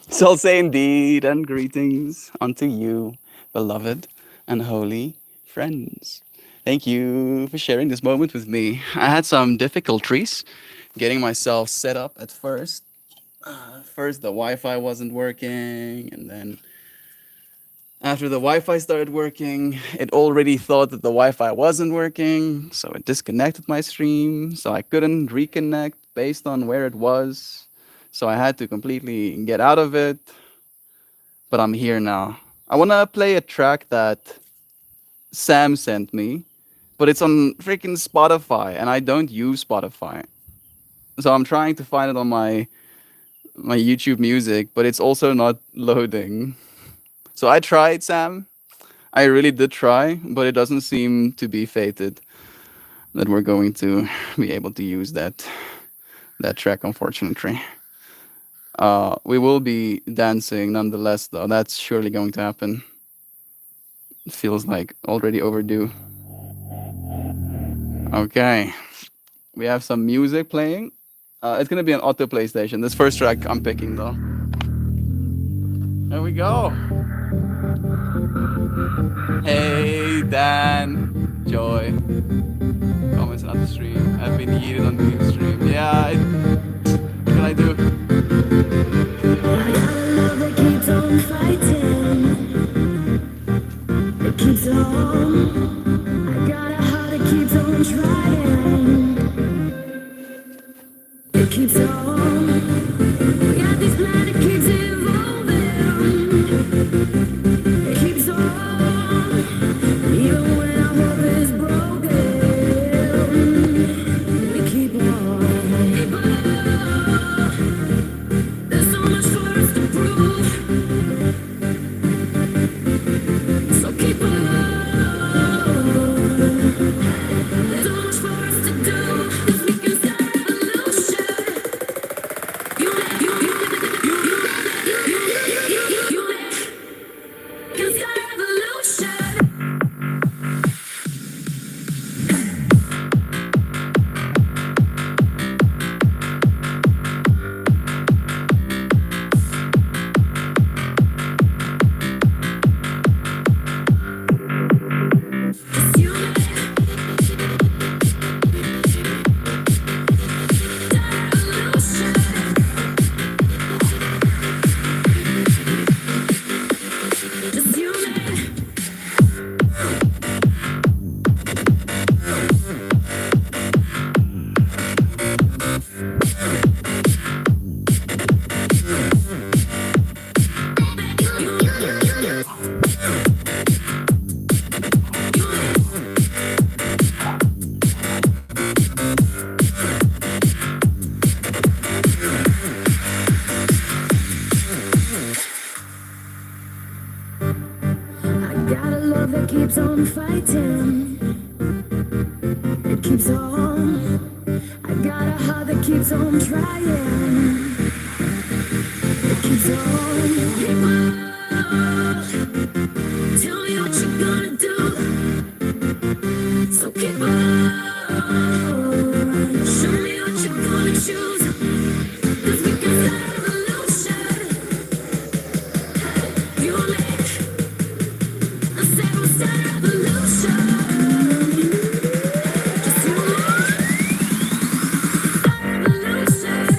So I'll say indeed, and greetings unto you, beloved and holy friends. Thank you for sharing this moment with me. I had some difficulties getting myself set up at first. First, the Wi Fi wasn't working, and then after the Wi Fi started working, it already thought that the Wi Fi wasn't working, so it disconnected my stream, so I couldn't reconnect based on where it was. So I had to completely get out of it, but I'm here now. I want to play a track that Sam sent me, but it's on freaking Spotify, and I don't use Spotify. So I'm trying to find it on my YouTube Music, but it's also not loading. So I tried, Sam. I really did try, but it doesn't seem to be fated that we're going to be able to use that track, unfortunately. We will be dancing nonetheless, though. That's surely going to happen. It feels like already overdue. Okay, we have some music playing. It's gonna be an autoplay station. This first track I'm picking, though. There we go. Hey, Dan, Joy. Comments on the stream. I've been yeeted on the stream. Yeah, what can I do? I got a love that keeps on fighting. It keeps on. I got a heart that keeps on trying. It keeps on. We got this plan that keeps evolving. It keeps on. Even when our hope is broken, we keep on. Keep on. There's so much for us to prove. So keep on. There's so much for us to do. 'Cause we can start a revolution. Can start a revolution. It's you, revolution. Just you, I got a love that keeps on fighting. It keeps on. I got a heart that keeps on trying. It keeps on. Keep on. Tell me what you're gonna do. So keep on. Show me what you're gonna choose. 'Cause we can start a revolution. You make a seven star revolution. Just you revolution.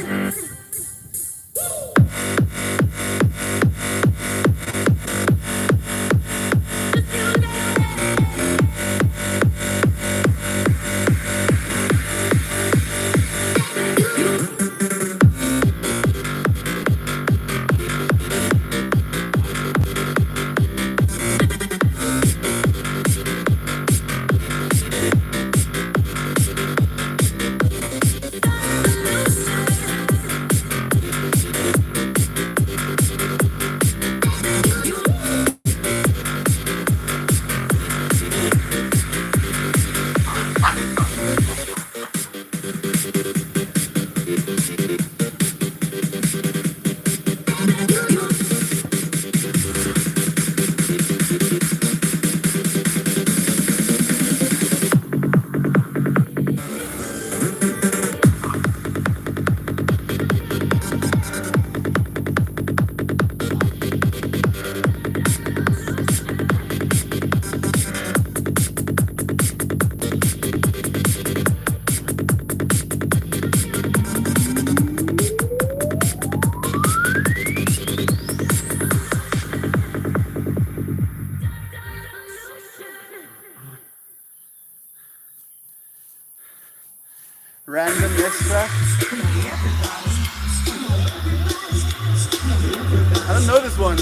don't know this one.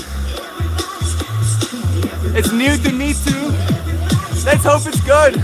It's new to me too. Let's hope it's good.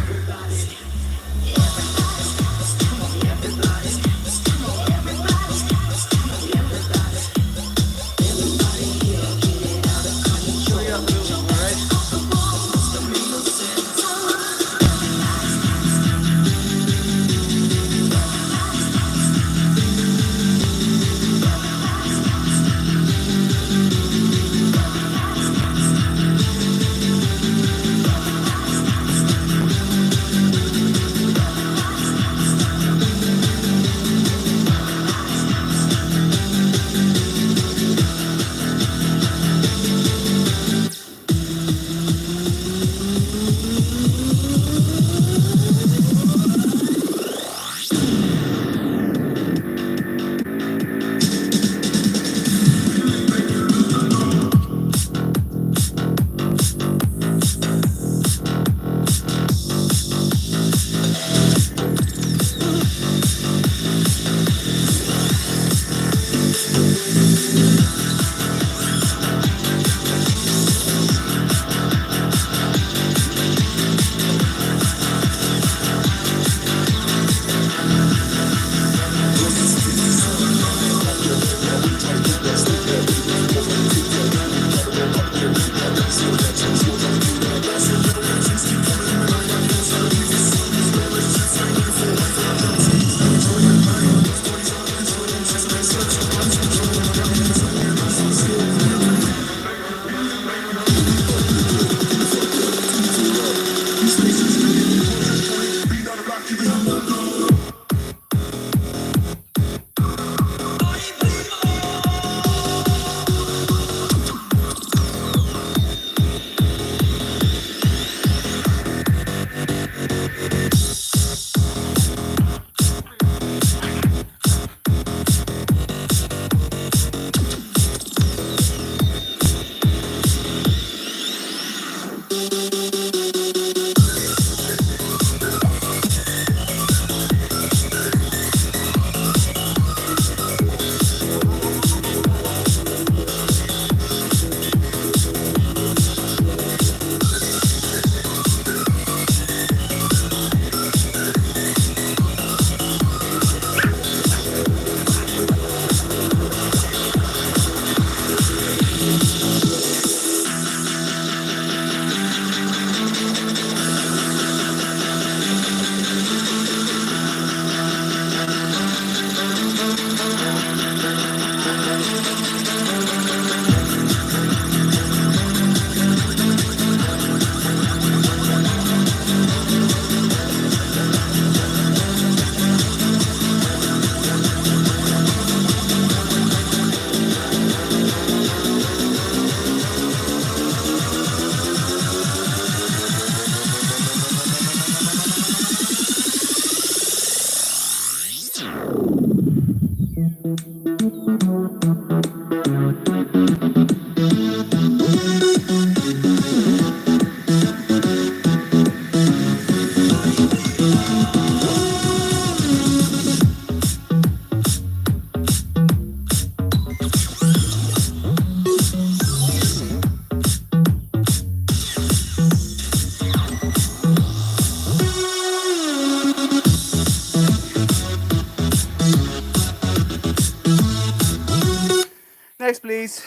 Next, please.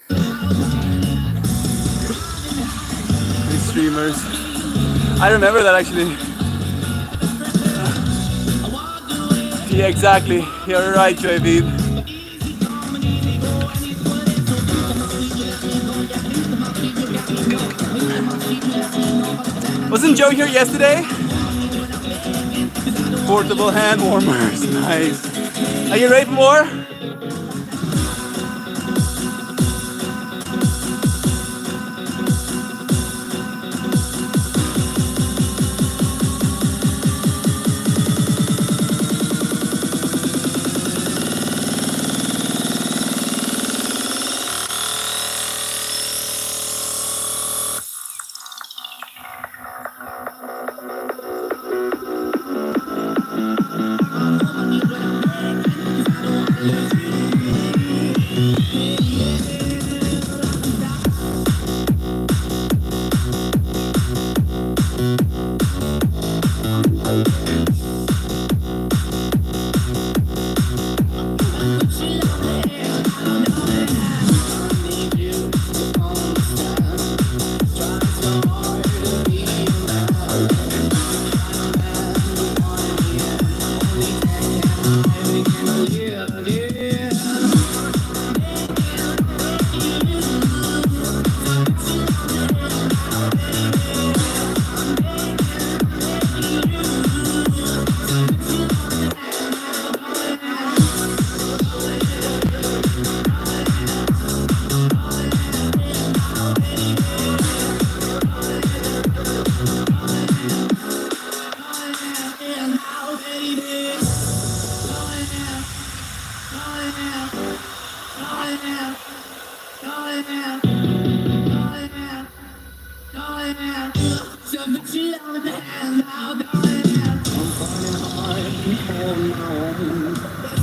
These streamers. I remember that actually. Yeah, exactly. You're right, Joy. Wasn't Joe here yesterday? Portable hand warmers. Nice. Are you ready for more?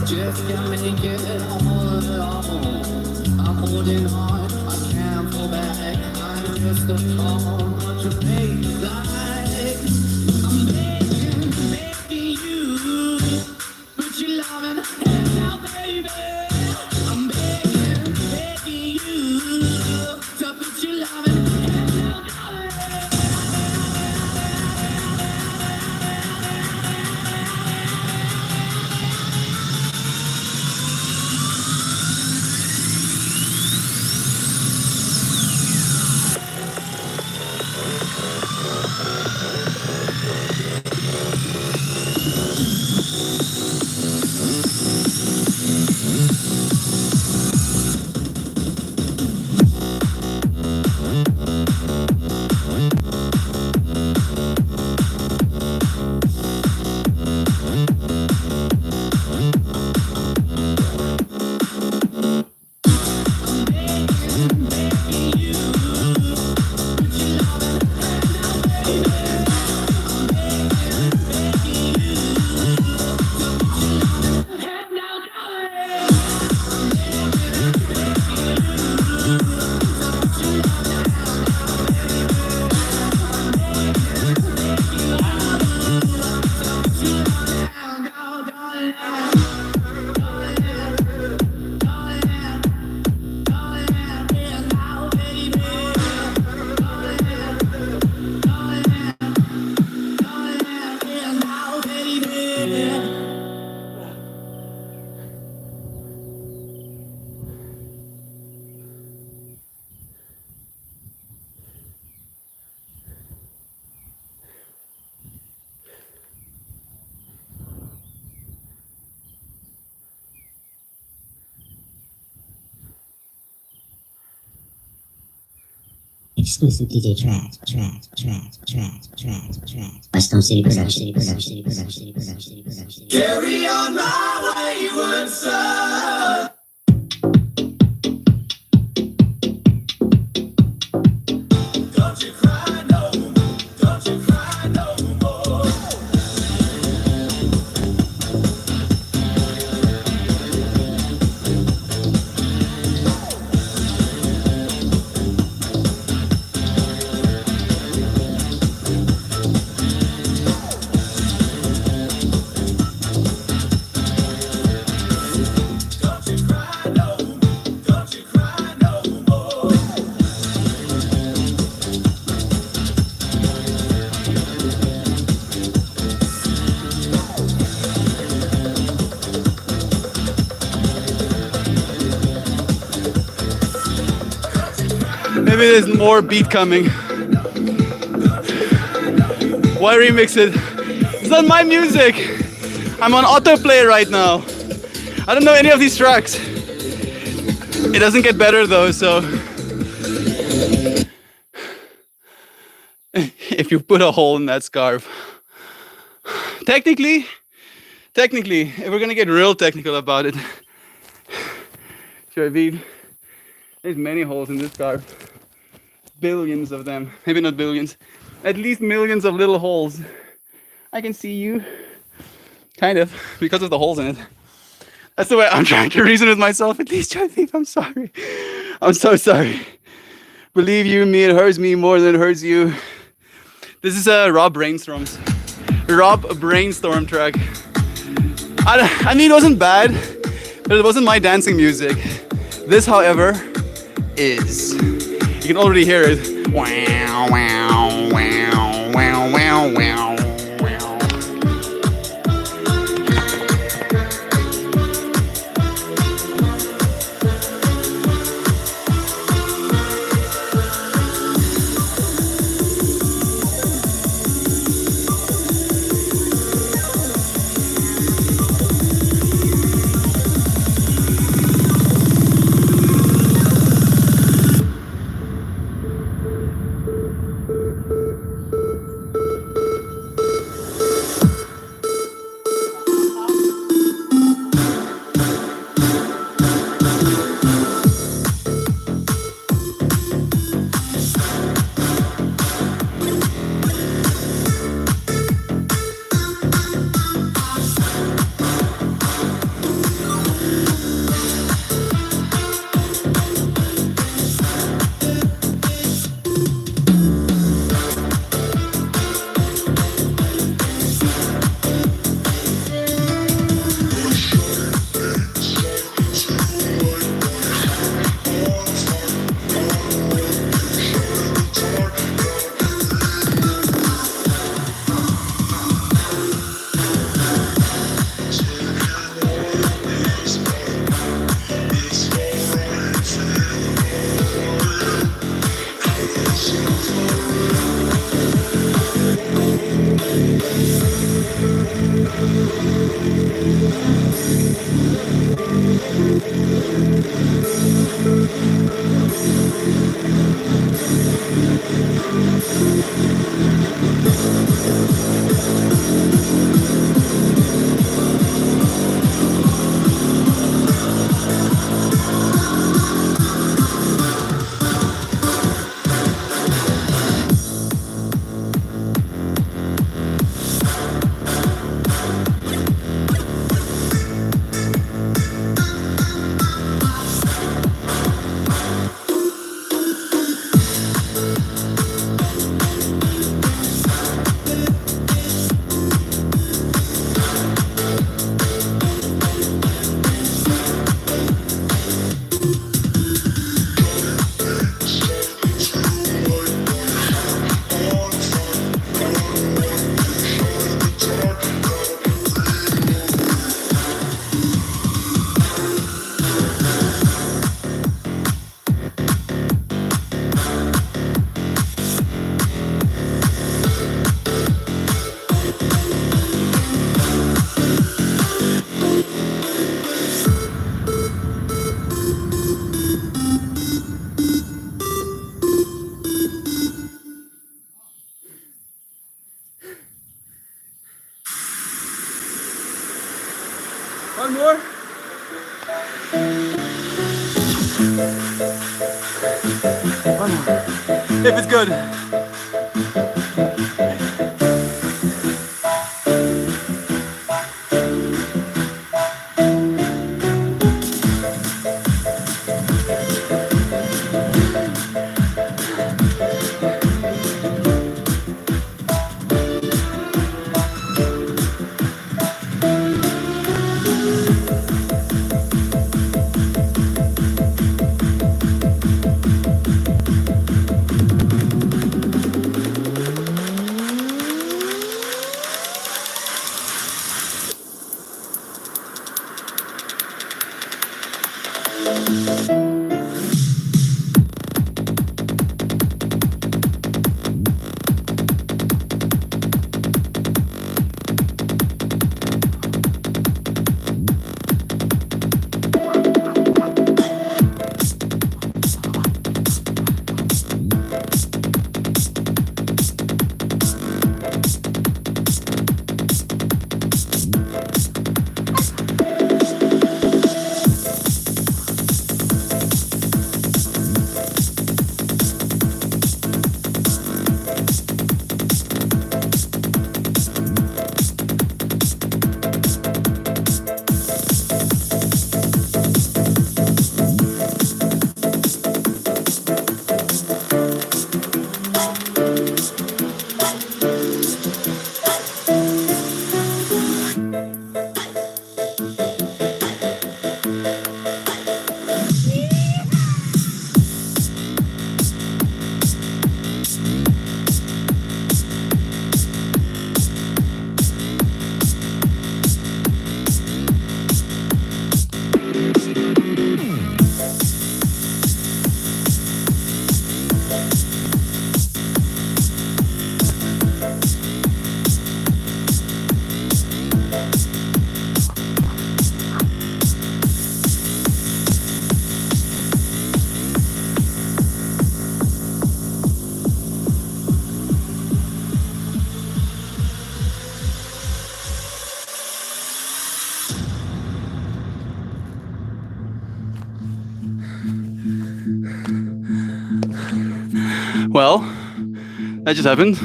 Just can't make it all alone. I'm holding on, I can't fall back. I'm just a call to make life. I'm begging you, put your love in hand now, baby. I'm begging you to put your love in hand now, darling. Exclusive DJ tracks. Western City Production. Carry on my wayward son. Don't you cry no more. Don't you cry no more. Don't you cry no more. Don't you cry no more. Maybe there's more beat coming. Why remix it? It's not my music. I'm on autoplay right now. I don't know any of these tracks. It doesn't get better though, so if you put a hole in that scarf. Technically, if we're gonna get real technical about it, Sharveed, there's many holes in this scarf. Billions of them. Maybe not billions. At least millions of little holes. I can see you. Kind of, because of the holes in it. That's the way I'm trying to reason with myself. At least, Sharveed, I'm sorry. I'm so sorry. Believe you me, it hurts me more than it hurts you. This is a Rob Brainstorm track. I mean, it wasn't bad, but it wasn't my dancing music. This, however, is. You can already hear it. Wow, wow, wow, wow, wow, wow. One more. One more. If it's good. Well, that just happened.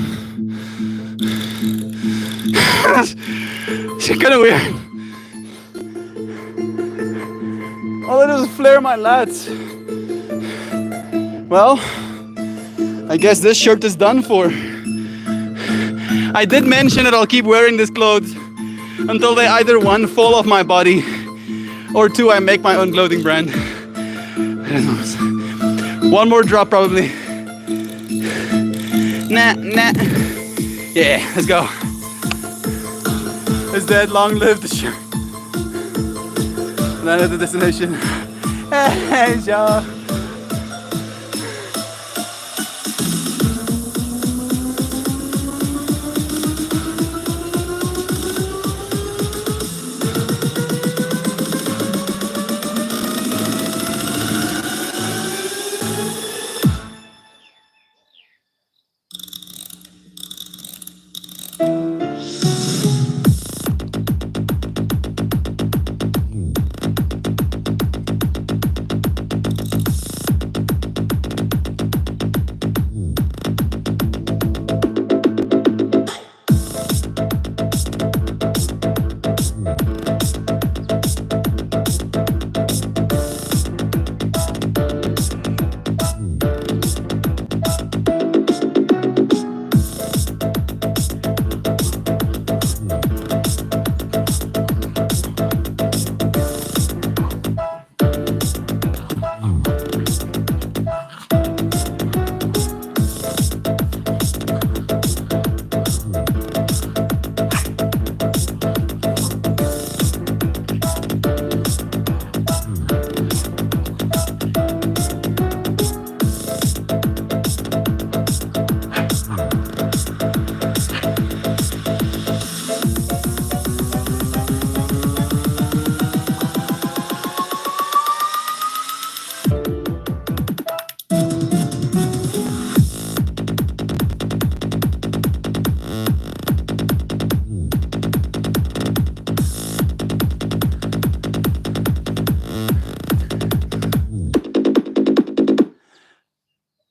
It's kind of weird. All I did was flare my lats. Well, I guess this shirt is done for. I did mention that I'll keep wearing this clothes until they either one, fall off my body, or two, I make my own clothing brand. I don't know. One more drop probably. Nah. Yeah, let's go. It's dead, long live the shirt. Land at the destination. Hey, y'all.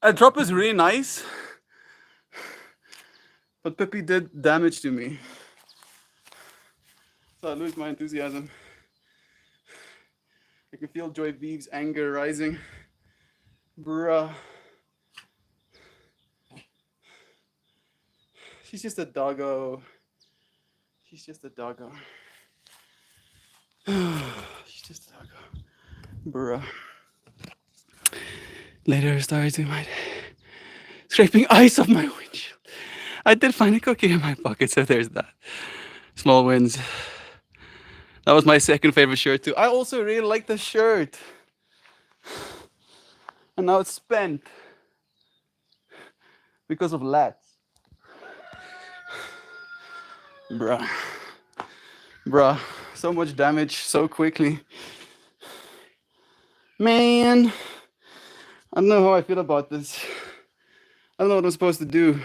A drop is really nice, but Pippi did damage to me. So I lose my enthusiasm. I can feel Joy Beeve's anger rising. Bruh. She's just a doggo. She's just a doggo. She's just a doggo. Bruh. Later started to my scraping ice off my windshield. I did find a cookie in my pocket, so there's that. Small wins. That was my second favorite shirt too. I also really like the shirt. And now it's spent because of lads. Bruh. Bruh. So much damage so quickly. Man. I don't know how I feel about this. I don't know what I'm supposed to do.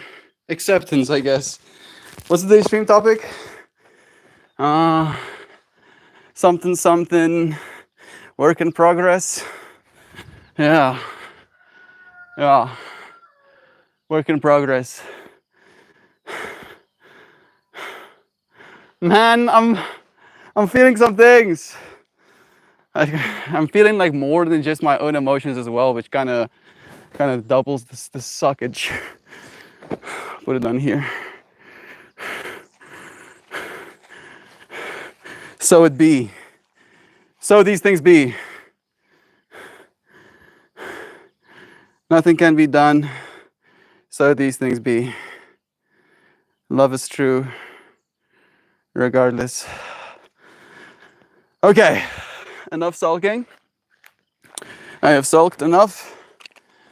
Acceptance, I guess. What's the stream topic? Something, something. Work in progress. Yeah. Yeah. Work in progress. Man, I'm feeling some things. I'm feeling like more than just my own emotions as well, which kind of doubles the suckage. Put it on here. So it be. So these things be. Nothing can be done. So these things be. Love is true. Regardless. Okay. Enough sulking. I have sulked enough.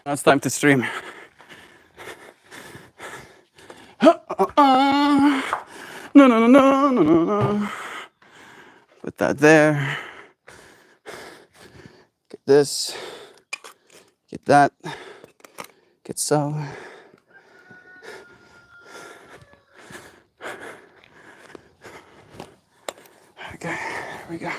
Now it's time to stream. No, no, no, no, no, no, no. Put that there. Get this. Get that. Get so. Okay, here we go.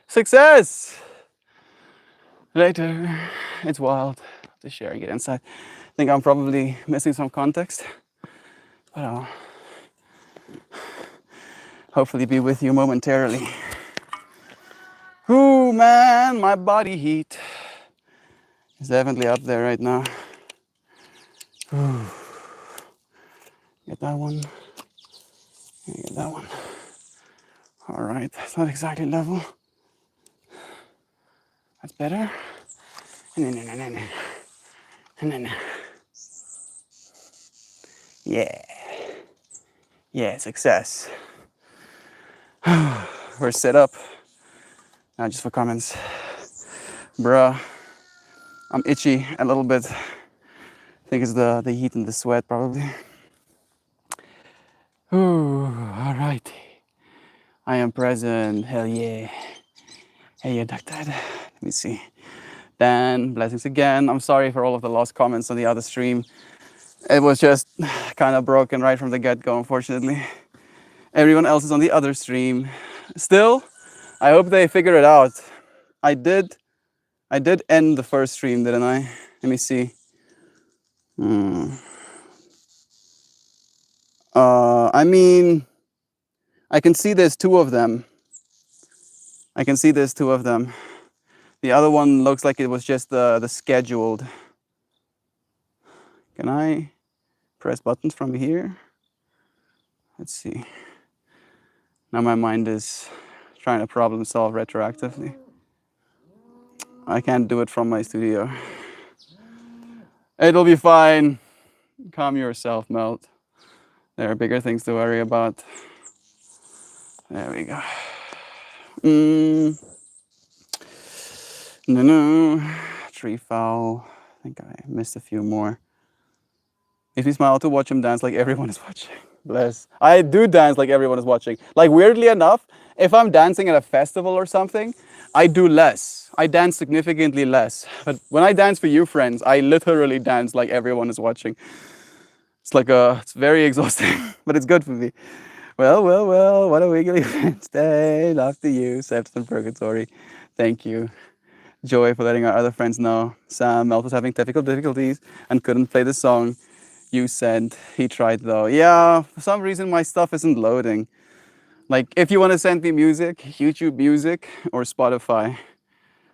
Success! Later, it's wild to sharing it inside. I think I'm probably missing some context, but I'll hopefully be with you momentarily. Ooh, man, my body heat is definitely up there right now. Ooh. Get that one. Get that one. All right, that's not exactly level. That's better. Yeah. Yeah, success. We're set up. Now just for comments. Bruh. I'm itchy a little bit. I think it's the heat and the sweat probably. Ooh, all right. I am present. Hell yeah. Hey, yeah, Dr. Let me see. Dan, blessings again. I'm sorry for all of the lost comments on the other stream. It was just kind of broken right from the get-go, unfortunately. Everyone else is on the other stream. Still, I hope they figure it out. I did end the first stream, didn't I? Let me see. I mean, I can see there's two of them. The other one looks like it was just the scheduled. Can I press buttons from here? Let's see. Now my mind is trying to problem solve retroactively. I can't do it from my studio. It'll be fine. Calm yourself, Melt. There are bigger things to worry about. There we go. No. Tree foul. I think I missed a few more. If you smile to watch him dance like everyone is watching. Bless. I do dance like everyone is watching. Like, weirdly enough, if I'm dancing at a festival or something, I do less. I dance significantly less. But when I dance for you friends, I literally dance like everyone is watching. It's very exhausting, but it's good for me. Well, what a wiggly Wednesday. Love to you, Seps and Purgatory. Thank you. Joy for letting our other friends know. Sam Melt was having technical difficulties and couldn't play the song you sent. He tried though. Yeah, for some reason my stuff isn't loading. Like, if you want to send me music, YouTube Music or Spotify.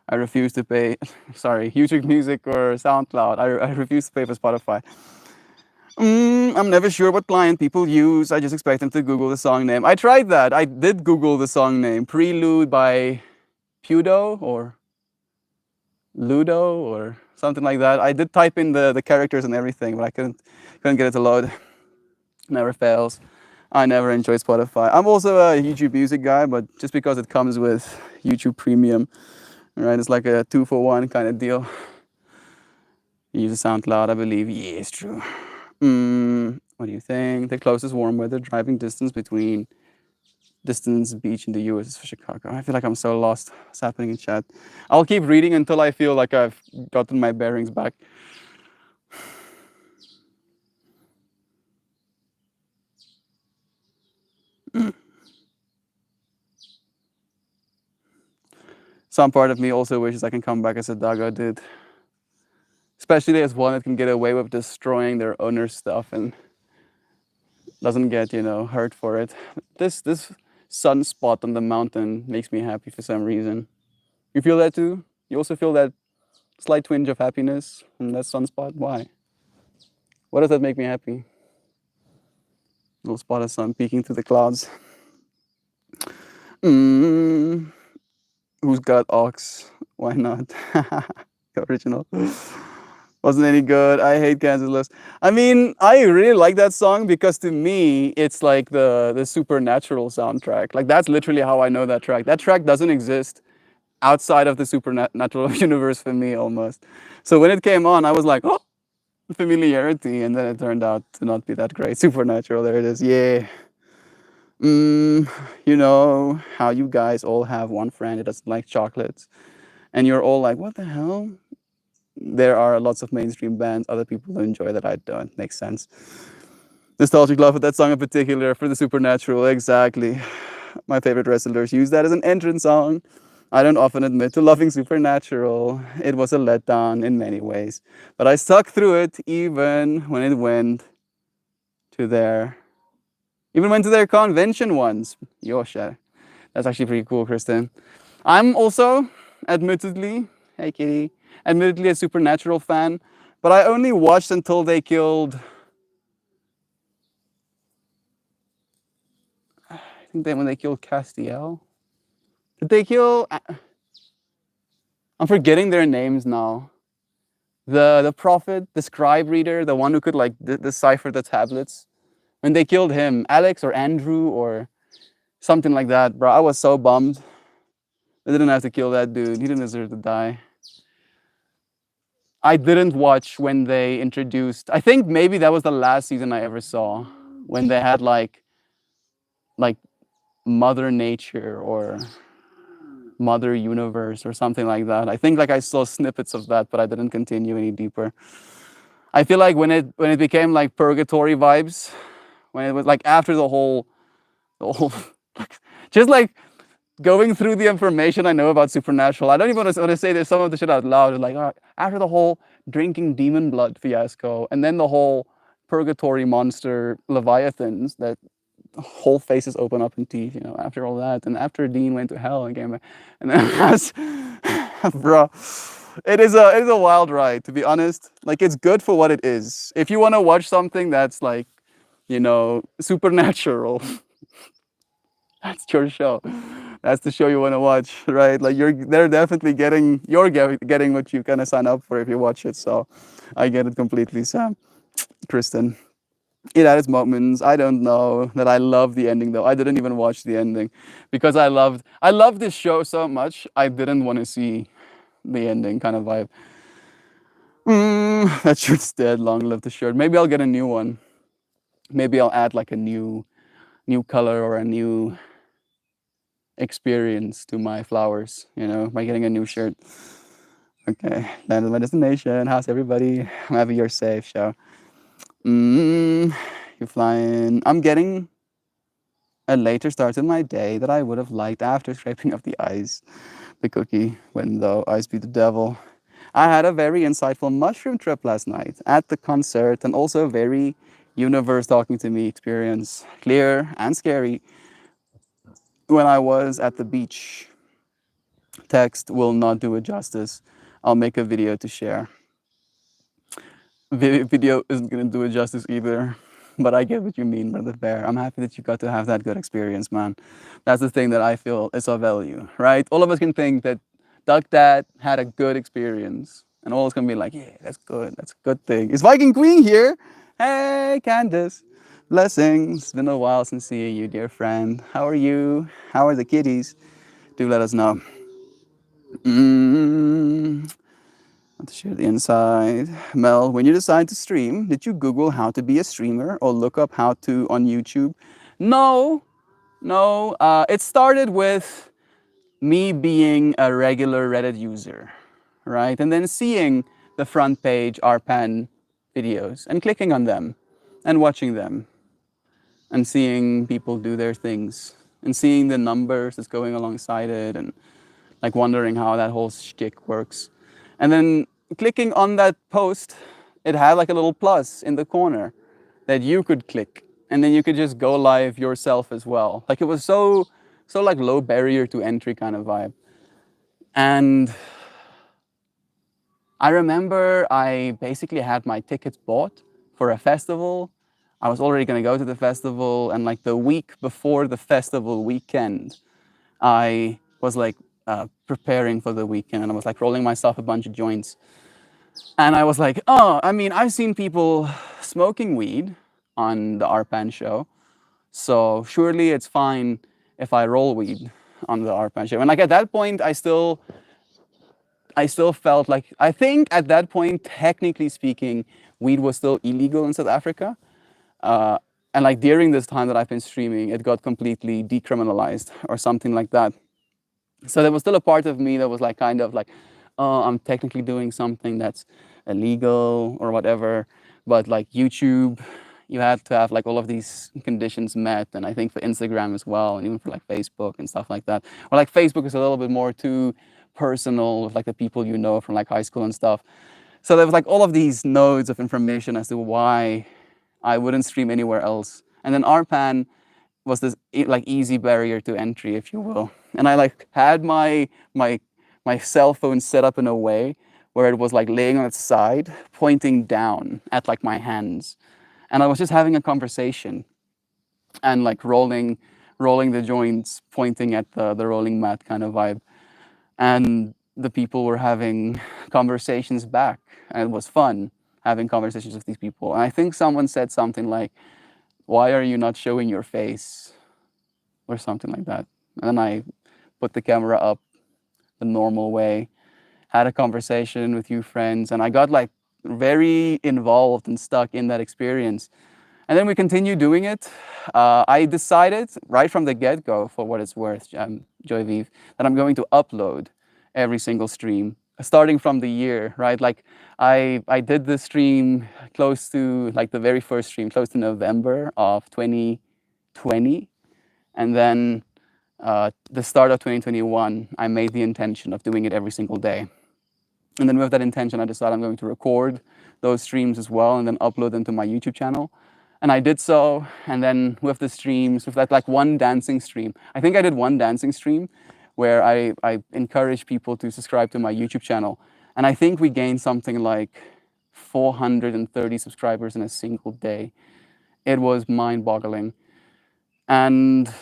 I refuse to pay. Sorry, YouTube Music or SoundCloud. I refuse to pay for Spotify. I'm never sure what client people use. I just expect them to Google the song name. I tried that. I did Google the song name. Prelude by Pudo or Ludo or something like that. I did type in the characters and everything, but I couldn't get it to load. Never fails. I never enjoy Spotify. I'm also a YouTube Music guy, but just because it comes with YouTube Premium, right? It's like a 2-for-1 kind of deal. You use SoundCloud, I believe. Yeah, it's true. What do you think? The closest warm weather driving distance between distance beach in the US is for Chicago. I feel like I'm so lost. What's happening in chat? I'll keep reading until I feel like I've gotten my bearings back. Some part of me also wishes I can come back as a Dago did. Especially as one that can get away with destroying their owner's stuff and doesn't get, hurt for it. This sunspot on the mountain makes me happy for some reason. You feel that too? You also feel that slight twinge of happiness from that sunspot? Why? What does that make me happy? Little spot of sun peeking through the clouds. Who's got ox? Why not? Original. Wasn't any good. I hate Kansas List. I mean, I really like that song because to me, it's like the supernatural soundtrack. Like, that's literally how I know that track. That track doesn't exist outside of the supernatural universe for me almost. So when it came on, I was like, oh, familiarity. And then it turned out to not be that great. Supernatural, there it is. Yeah. You know how you guys all have one friend that doesn't like chocolates. And you're all like, what the hell? There are lots of mainstream bands, other people who enjoy that I don't. Makes sense. Nostalgic love for that song in particular, for the supernatural, exactly. My favorite wrestlers use that as an entrance song. I don't often admit to loving supernatural. It was a letdown in many ways. But I stuck through it even when it went to their convention once. Yosha. That's actually pretty cool, Kristen. I'm also, admittedly, hey kitty, admittedly a supernatural fan, but I only watched until they killed, I think when they killed Castiel. Did they kill, I'm forgetting their names now. The prophet, the scribe reader, the one who could like decipher the tablets. When they killed him, Alex or Andrew or something like that, bro, I was so bummed. They didn't have to kill that dude. He didn't deserve to die. I didn't watch when they introduced, I think maybe that was the last season I ever saw, when they had like Mother Nature or Mother Universe or something like that. I think like I saw snippets of that, but I didn't continue any deeper. I feel like when it became like purgatory vibes, when it was like after the whole just like going through the information I know about Supernatural, I don't even want to say there's some of the shit out loud. Like, all right, after the whole drinking demon blood fiasco, and then the whole purgatory monster Leviathans that whole faces open up in teeth, after all that, and after Dean went to hell and came back, and then that's, bro, it is a wild ride, to be honest. Like, it's good for what it is. If you want to watch something that's like, supernatural, that's your show. That's the show you want to watch, right? Like they're definitely getting what you kind of sign up for if you watch it. So I get it completely, Sam. Kristen, it had its moments. I don't know that I love the ending though. I didn't even watch the ending because I loved this show so much. I didn't want to see the ending kind of vibe. That shirt's dead. Long live the shirt. Maybe I'll get a new one. Maybe I'll add like a new color or a new experience to my flowers, by getting a new shirt. Okay, land is my destination. How's everybody? I'm happy you're safe, show. Mm, you're flying. I'm getting a later start to my day that I would have liked after scraping off the ice. The cookie, when the ice be the devil. I had a very insightful mushroom trip last night at the concert and also a very universe talking to me experience. Clear and scary when I was at the beach. Text will not do it justice. I'll make a video to share. Video isn't going to do it justice either. But I get what you mean, Brother Bear. I'm happy that you got to have that good experience, man. That's the thing that I feel is of value, right? All of us can think that Duck Dad had a good experience. And all is going to be like, yeah, that's good. That's a good thing. Is Viking Queen here? Hey, Candace. Blessings. It's been a while since seeing you, dear friend. How are you? How are the kitties? Do let us know. Mm, want to share the inside. Mel, when you decide to stream, did you Google how to be a streamer or look up how to on YouTube? No, no. It started with me being a regular Reddit user, right? And then seeing the front page RPAN videos and clicking on them and watching them and seeing people do their things and seeing the numbers that's going alongside it and like wondering how that whole shtick works. And then clicking on that post, it had like a little plus in the corner that you could click, and then you could just go live yourself as well. Like it was so like low barrier to entry kind of vibe. And I remember I basically had my tickets bought for a festival. I was already going to go to the festival, and like the week before the festival weekend, I was like preparing for the weekend, and I was like rolling myself a bunch of joints. And I was like, oh, I mean, I've seen people smoking weed on the RPAN show, so surely it's fine if I roll weed on the RPAN show. And like at that point, I still felt like, I think at that point, technically speaking, weed was still illegal in South Africa. And like during this time that I've been streaming, it got completely decriminalized or something like that. So there was still a part of me that was like kind of like, oh, I'm technically doing something that's illegal or whatever. But like YouTube, you had to have like all of these conditions met, and I think for Instagram as well, and even for like Facebook and stuff like that. Or like Facebook is a little bit more too personal with like the people you know from like high school and stuff. So there was like all of these nodes of information as to why I wouldn't stream anywhere else. And then RPAN was this like easy barrier to entry, if you will. And I like had my cell phone set up in a way where it was like laying on its side, pointing down at like my hands. And I was just having a conversation and like rolling the joints, pointing at the rolling mat kind of vibe. And the people were having conversations back, and it was fun having conversations with these people. And I think someone said something like, why are you not showing your face? Or something like that. And then I put the camera up the normal way, had a conversation with you friends, and I got like very involved and stuck in that experience. And then we continued doing it. I decided right from the get-go, for what it's worth, Joy Vive, that I'm going to upload every single stream, starting from the year, right? Like I did the stream close to like the very first stream, close to November of 2020, and then the start of 2021, I made the intention of doing it every single day. And then with that intention, I decided I'm going to record those streams as well and then upload them to my YouTube channel. And I did so. And then with the streams, with that like one dancing stream, I think I did one dancing stream where I encouraged people to subscribe to my YouTube channel. And I think we gained something like 430 subscribers in a single day. It was mind-boggling. And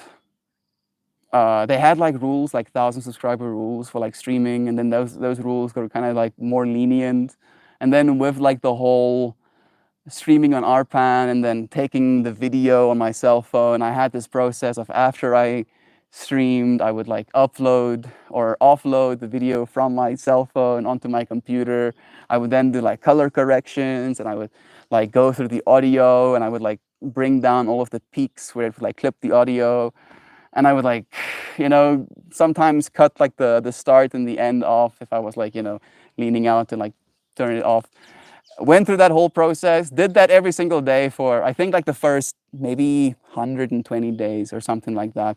they had like rules, like 1,000 subscriber rules for like streaming, and then those rules were kind of like more lenient. And then with like the whole streaming on RPAN and then taking the video on my cell phone, I had this process of after I streamed, I would like upload or offload the video from my cell phone onto my computer. I would then do like color corrections, and I would like go through the audio, and I would like bring down all of the peaks where it would like clip the audio. And I would like, sometimes cut like the start and the end off if I was like, leaning out to like turn it off. Went through that whole process, did that every single day for I think like the first maybe 120 days or something like that.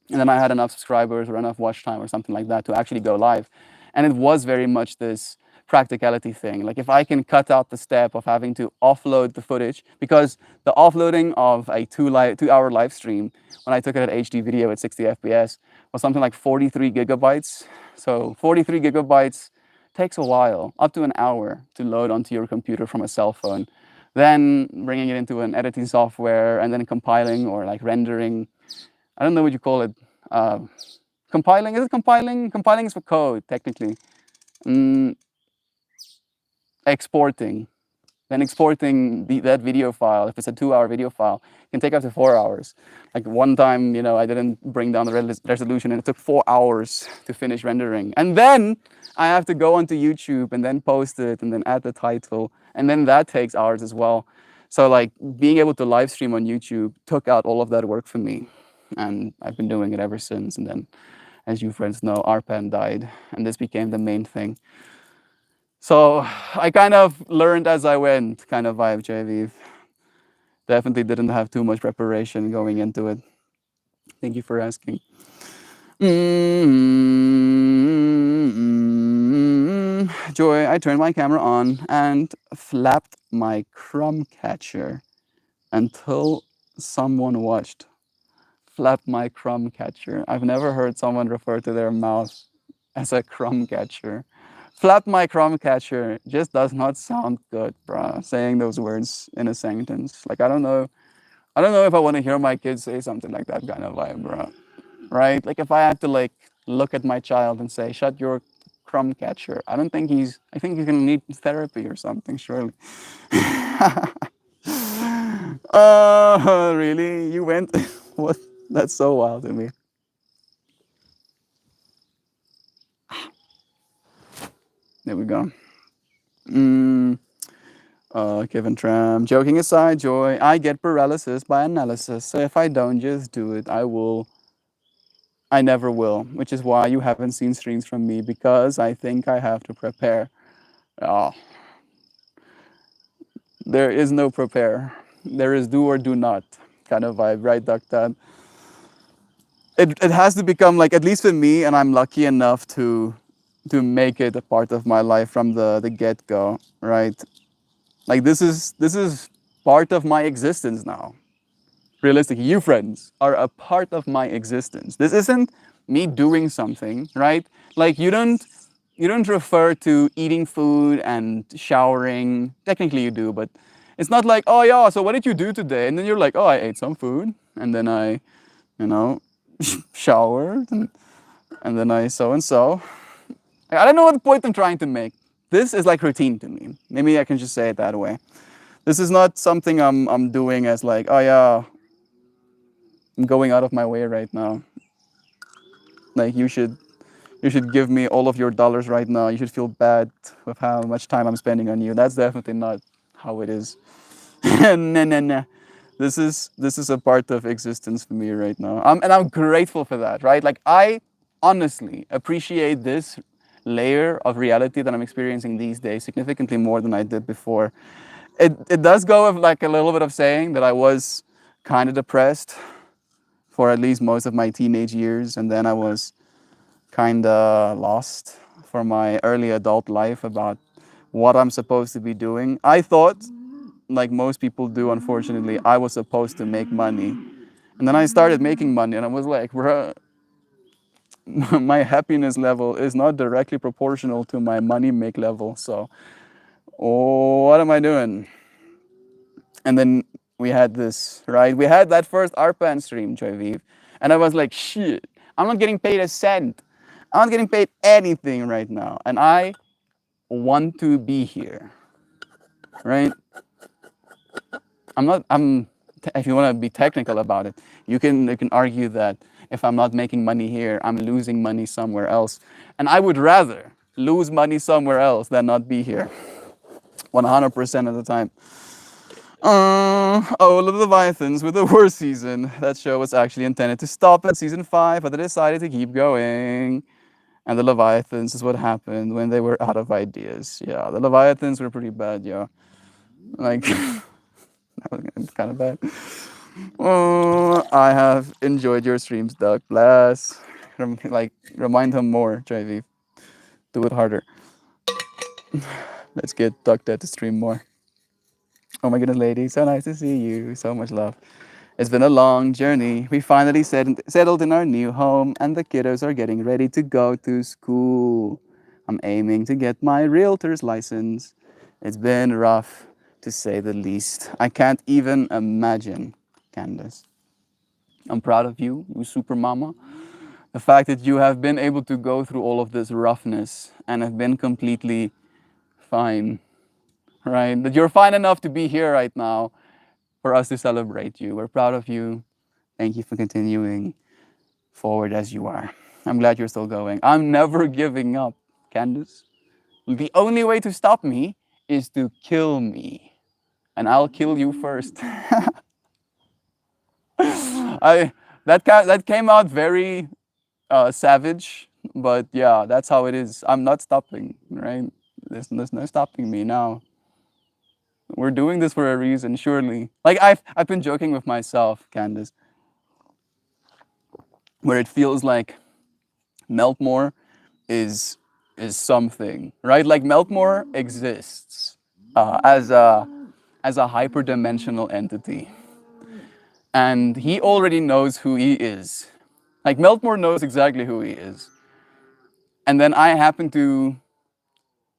And then I had enough subscribers or enough watch time or something like that to actually go live. And it was very much this practicality thing. Like if I can cut out the step of having to offload the footage, because the offloading of a 2 hour live stream when I took it at HD video at 60 FPS was something like 43 gigabytes. So 43 gigabytes takes a while, up to an hour to load onto your computer from a cell phone. Then bringing it into an editing software and then compiling or like rendering. I don't know what you call it. Compiling, is it compiling? Compiling is for code, technically. Mm, exporting. Then exporting that video file, if it's a 2 hour video file, can take up to 4 hours. Like one time, I didn't bring down the resolution and it took 4 hours to finish rendering. And then I have to go onto YouTube and then post it and then add the title. And then that takes hours as well. So like being able to live stream on YouTube took out all of that work for me. And I've been doing it ever since. And then, as you friends know, Arpan died and this became the main thing. So I kind of learned as I went, kind of vibe, JV. Definitely didn't have too much preparation going into it. Thank you for asking. Joy, I turned my camera on and flapped my crumb catcher until someone watched. Flap my crumb catcher. I've never heard someone refer to their mouth as a crumb catcher. Flap my crumb catcher just does not sound good, bruh. Saying those words in a sentence. Like I don't know if I want to hear my kids say something like that kind of vibe, bruh. Right? Like if I had to like look at my child and say, shut your crumb catcher. I think he's gonna need therapy or something, surely. Really? You went what? That's so wild to me. There we go. Kevin Tram. Joking aside, Joy, I get paralysis by analysis. So if I don't just do it, I never will. Which is why you haven't seen streams from me, because I think I have to prepare. Oh, there is no prepare. There is do or do not kind of vibe, right, Dr. It has to become like, at least for me, and I'm lucky enough to make it a part of my life from the get-go, right? Like this is part of my existence now. Realistically, you friends are a part of my existence. This isn't me doing something, right? Like you don't refer to eating food and showering. Technically you do, but it's not like, oh yeah, so what did you do today? And then you're like, oh, I ate some food and then I, showered and then I so and so. I don't know what point I'm trying to make. This is like routine to me. Maybe I can just say it that way. This is not something I'm doing as like, oh yeah, I'm going out of my way right now. Like you should give me all of your dollars right now. You should feel bad with how much time I'm spending on you. That's definitely not how it is. No. This is a part of existence for me right now. And I'm grateful for that, right? Like I honestly appreciate this layer of reality that I'm experiencing these days significantly more than I did before. It does go with like a little bit of saying that I was kind of depressed for at least most of my teenage years, and then I was kind of lost for my early adult life about what I'm supposed to be doing. I thought, like most people do, unfortunately, I was supposed to make money. And then I started making money and I was like, bruh, my happiness level is not directly proportional to my money make level. So, what am I doing? And then we had this, right? We had that first Arpan stream, Joyviv. And I was like, shit, I'm not getting paid a cent. I'm not getting paid anything right now. And I want to be here, right? If you want to be technical about it, you can argue that if I'm not making money here, I'm losing money somewhere else. And I would rather lose money somewhere else than not be here 100% of the time. Oh, the Leviathans with the worst season. That show was actually intended to stop at season 5, but they decided to keep going. And the Leviathans is what happened when they were out of ideas. Yeah, the Leviathans were pretty bad, yeah. Like, kind of bad. Oh, I have enjoyed your streams, Doug. Bless. Like, remind him more, JV. Do it harder. Let's get Doug Dead to stream more. Oh my goodness, lady. So nice to see you. So much love. It's been a long journey. We finally settled in our new home, and the kiddos are getting ready to go to school. I'm aiming to get my realtor's license. It's been rough, to say the least. I can't even imagine, Candace. I'm proud of you, you super mama. The fact that you have been able to go through all of this roughness and have been completely fine, right? That you're fine enough to be here right now for us to celebrate you. We're proud of you. Thank you for continuing forward as you are. I'm glad you're still going. I'm never giving up, Candace. The only way to stop me is to kill me. And I'll kill you first. That came out very savage, but yeah, that's how it is. I'm not stopping, right? There's no stopping me now. We're doing this for a reason, surely. Like I've been joking with myself, Candace, where it feels like Meltmore is something, right? Like Meltmore exists as a hyperdimensional entity, and he already knows who he is. Like Meltmore knows exactly who he is, and then I happen to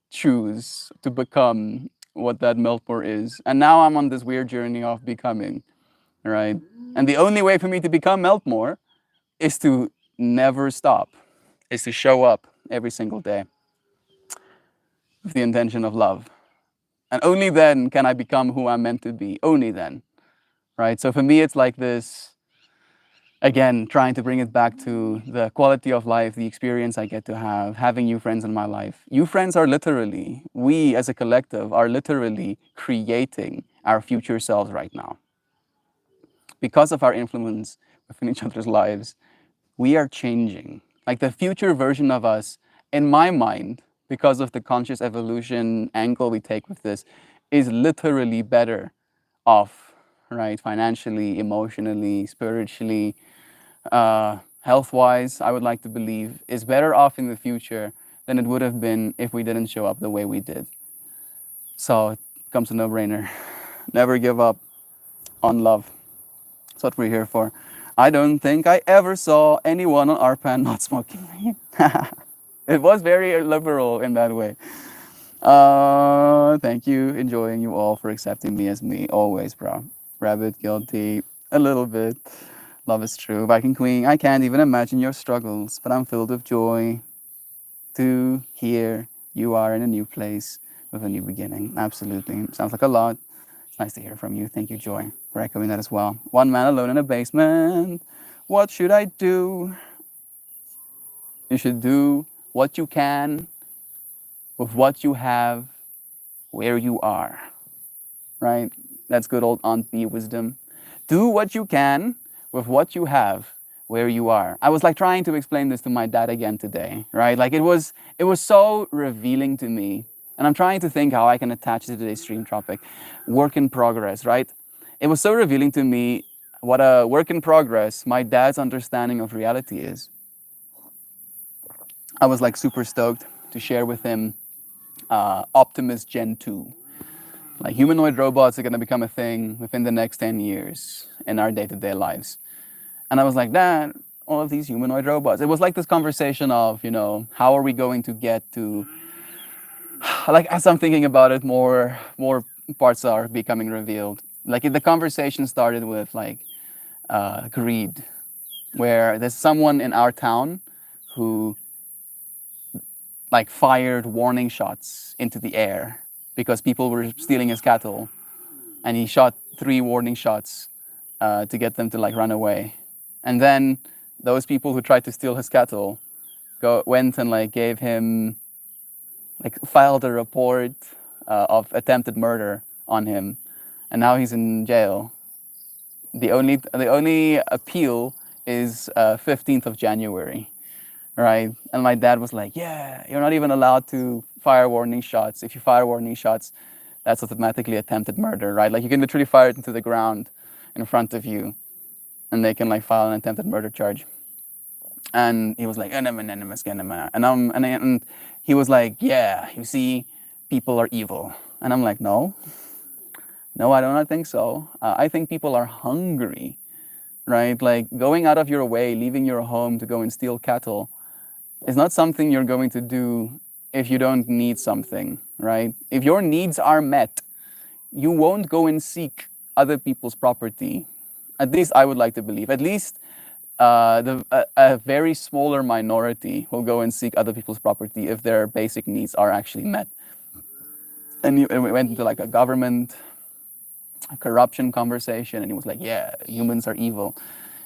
choose to become what that Meltmore is, and now I'm on this weird journey of becoming, right? And the only way for me to become Meltmore is to never stop, is to show up every single day with the intention of love. And only then can I become who I'm meant to be. Only then, right? So for me, it's like this, again, trying to bring it back to the quality of life, the experience I get to have, having you friends in my life. You friends are literally, we as a collective are literally creating our future selves right now. Because of our influence within each other's lives, we are changing. Like the future version of us, in my mind, because of the conscious evolution angle we take with this, is literally better off, right? Financially, emotionally, spiritually, health-wise, I would like to believe, is better off in the future than it would have been if we didn't show up the way we did. So it comes a no-brainer. Never give up on love. That's what we're here for. I don't think I ever saw anyone on ARPAN not smoking weed. It was very liberal in that way. Thank you, enjoying you all for accepting me as me. Always, bro. Rabbit, guilty, a little bit. Love is true. Viking Queen, I can't even imagine your struggles, but I'm filled with joy to hear you are in a new place with a new beginning. Absolutely. Sounds like a lot. It's nice to hear from you. Thank you, Joy, for echoing that as well. One man alone in a basement. What should I do? You should do what you can with what you have where you are. Right? That's good old Aunt B wisdom. Do what you can with what you have where you are. I was like trying to explain this to my dad again today, right? Like it was so revealing to me. And I'm trying to think how I can attach to today's stream topic. Work in progress, right? It was so revealing to me what a work in progress my dad's understanding of reality is. I was like super stoked to share with him Optimus Gen 2. Like humanoid robots are going to become a thing within the next 10 years in our day-to-day lives. And I was like, Dad, all of these humanoid robots. It was like this conversation of, you know, how are we going to get to, like as I'm thinking about it, more parts are becoming revealed. Like the conversation started with like greed, where there's someone in our town who like fired warning shots into the air because people were stealing his cattle, and he shot 3 warning shots to get them to like run away. And then those people who tried to steal his cattle went and like gave him, like filed a report of attempted murder on him, and now he's in jail. The only appeal is 15th of January. right? And my dad was like, yeah, you're not even allowed to fire warning shots. If you fire warning shots, that's automatically attempted murder, right? Like you can literally fire it into the ground in front of you and they can like file an attempted murder charge. And he was like, and he was like, yeah, you see, people are evil. And I'm like, no, no, I do not think so. I think people are hungry, right? Like going out of your way, leaving your home to go and steal cattle is not something you're going to do if you don't need something, right? If your needs are met, you won't go and seek other people's property. At least I would like to believe. At least a very smaller minority will go and seek other people's property if their basic needs are actually met. And we went into like a government a corruption conversation, and he was like, "Yeah, humans are evil."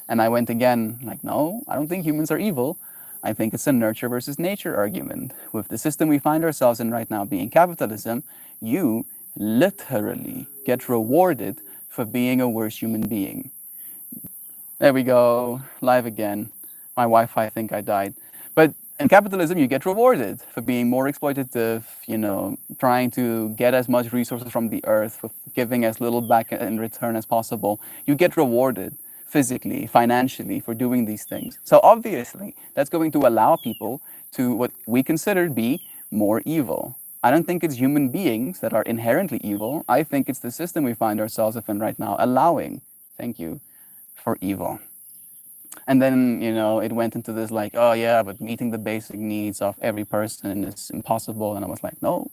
And I went again, like, "No, I don't think humans are evil. I think it's a nurture versus nature argument. With the system we find ourselves in right now being capitalism, you literally get rewarded for being a worse human being." There we go, live again. My Wi-Fi, I think I died. But in capitalism, you get rewarded for being more exploitative, trying to get as much resources from the earth, for giving as little back in return as possible. You get rewarded physically, financially for doing these things. So obviously, that's going to allow people to what we consider be more evil. I don't think it's human beings that are inherently evil. I think it's the system we find ourselves in right now allowing, thank you, for evil. And then, it went into this like, oh yeah, but meeting the basic needs of every person is impossible. And I was like, no,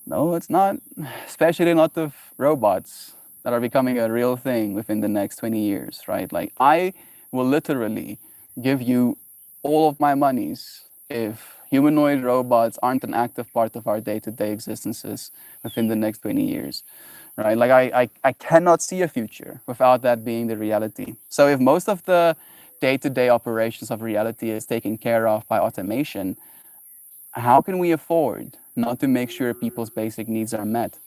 no, it's not. Especially not of robots that are becoming a real thing within the next 20 years, right? Like, I will literally give you all of my monies if humanoid robots aren't an active part of our day-to-day existences within the next 20 years, right? Like, I cannot see a future without that being the reality. So if most of the day-to-day operations of reality is taken care of by automation, how can we afford not to make sure people's basic needs are met?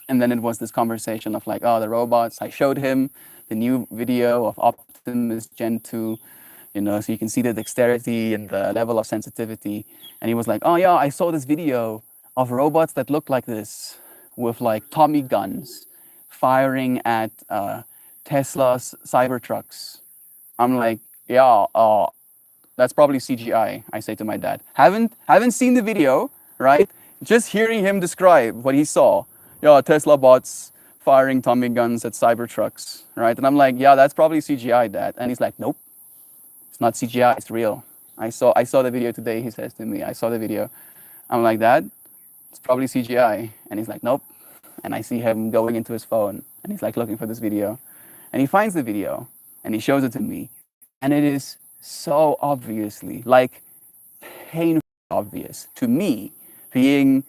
And then it was this conversation of like, oh, the robots. I showed him the new video of Optimus Gen 2, so you can see the dexterity and the level of sensitivity. And he was like, oh yeah, I saw this video of robots that look like this with like Tommy guns firing at Tesla's Cybertrucks. I'm like, yeah, that's probably CGI, I say to my dad. Haven't seen the video, right? Just hearing him describe what he saw. Yeah, Tesla bots firing Tommy guns at Cybertrucks, right? And I'm like, yeah, that's probably CGI, Dad. And he's like, nope, it's not CGI, it's real. I saw the video today, he says to me. I saw the video. I'm like, Dad, it's probably CGI. And he's like, nope. And I see him going into his phone and he's like looking for this video. And he finds the video and he shows it to me. And it is so obviously, like painfully obvious to me, being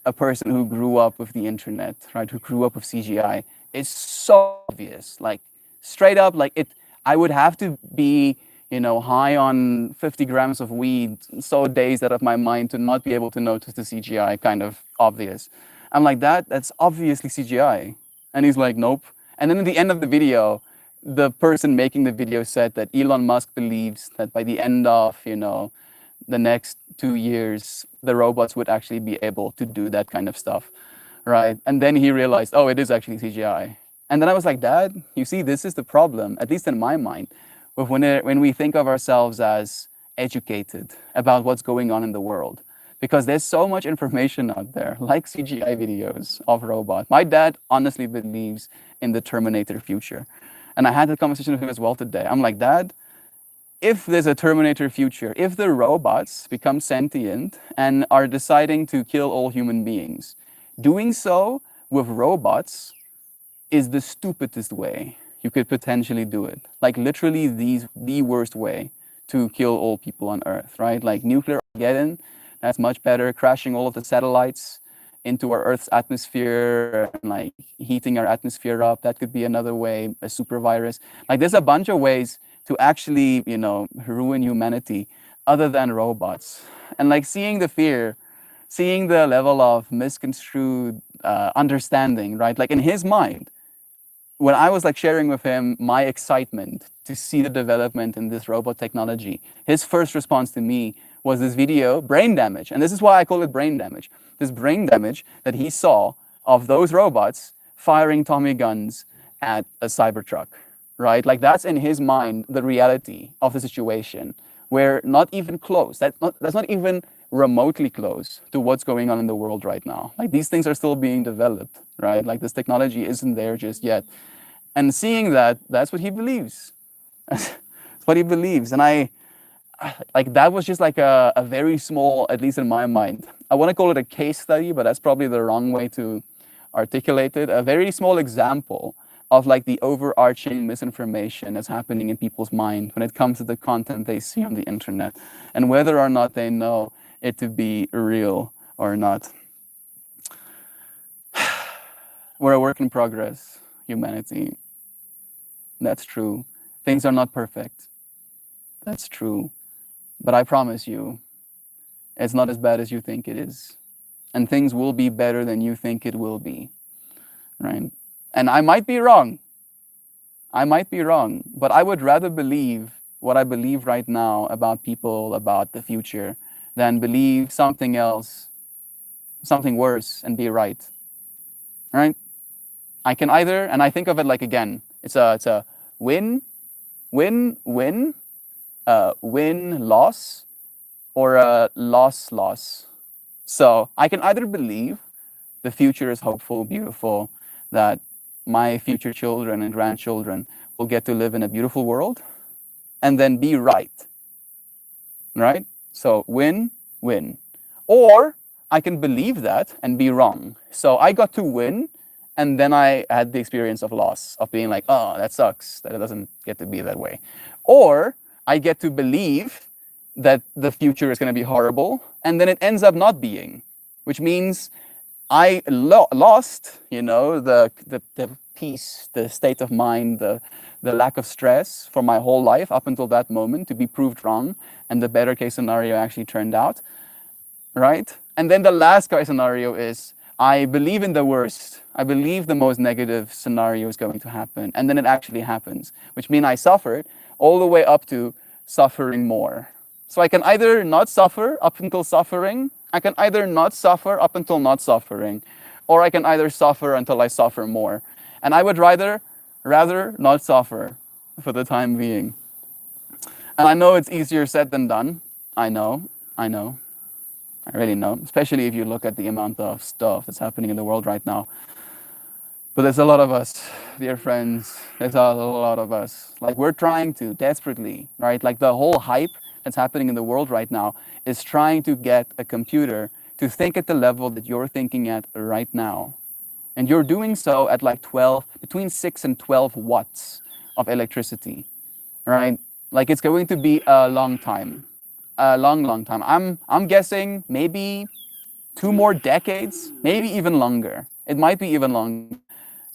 a person who grew up with the internet, right? Who grew up with CGI. It's so obvious, like straight up, like it. I would have to be, high on 50 grams of weed, so dazed out of my mind to not be able to notice the CGI. Kind of obvious. I'm like, that's obviously CGI. And he's like, nope. And then at the end of the video, the person making the video said that Elon Musk believes that by the end of, the next 2 years, the robots would actually be able to do that kind of stuff, right? And then he realized, oh, it is actually CGI. And then I was like, Dad, you see, this is the problem, at least in my mind, with when we think of ourselves as educated about what's going on in the world. Because there's so much information out there, like CGI videos of robots. My dad honestly believes in the Terminator future. And I had that conversation with him as well today. I'm like, Dad, if there's a Terminator future, if the robots become sentient and are deciding to kill all human beings, doing so with robots is the stupidest way you could potentially do it. Like literally the worst way to kill all people on Earth, right? Like nuclear Armageddon, that's much better. Crashing all of the satellites into our Earth's atmosphere and like heating our atmosphere up, that could be another way. A super virus. Like there's a bunch of ways to actually, ruin humanity other than robots. And like seeing the fear, seeing the level of misconstrued understanding, right? Like in his mind, when I was like sharing with him my excitement to see the development in this robot technology, his first response to me was this video, Brain Damage. And this is why I call it brain damage. This brain damage that he saw of those robots firing Tommy guns at a Cybertruck, right? Like that's in his mind the reality of the situation, where not even close, that's not even remotely close to what's going on in the world right now. Like these things are still being developed, right? Like this technology isn't there just yet. And seeing that, that's what he believes. That's what he believes. And I like that was just like a very small, at least in my mind. I want to call it a case study, but that's probably the wrong way to articulate it. A very small example of like the overarching misinformation that's happening in people's mind when it comes to the content they see on the internet and whether or not they know it to be real or not. We're a work in progress, humanity. That's true. Things are not perfect. That's true. But I promise you, it's not as bad as you think it is. And things will be better than you think it will be. Right? And I might be wrong. I might be wrong. But I would rather believe what I believe right now about people, about the future, than believe something else, something worse, and be right. Right? I can either, and I think of it like again, it's a win, win, win, win, loss, or a loss, loss. So I can either believe the future is hopeful, beautiful, that my future children and grandchildren will get to live in a beautiful world, and then be right. Right? So win, win. Or I can believe that and be wrong. So I got to win, and then I had the experience of loss, of being like, oh, that sucks, that it doesn't get to be that way. Or I get to believe that the future is going to be horrible, and then it ends up not being, which means I lost, you know, the peace, the state of mind, the lack of stress for my whole life up until that moment to be proved wrong, and the better case scenario actually turned out, right? And then the last case scenario is I believe in the worst. I believe the most negative scenario is going to happen, and then it actually happens, which means I suffered all the way up to suffering more. So I can either not suffer up until suffering, I can either not suffer up until not suffering, or I can either suffer until I suffer more. And I would rather not suffer for the time being. And I know it's easier said than done. I know. I really know, especially if you look at the amount of stuff that's happening in the world right now. But there's a lot of us, dear friends, there's a lot of us. Like we're trying to desperately, right? Like the whole hype that's happening in the world right now is trying to get a computer to think at the level that you're thinking at right now. And you're doing so at like between 6 and 12 watts of electricity, right? Like it's going to be a long time. A long time. I'm guessing maybe 2 more decades, maybe even longer. It might be even longer.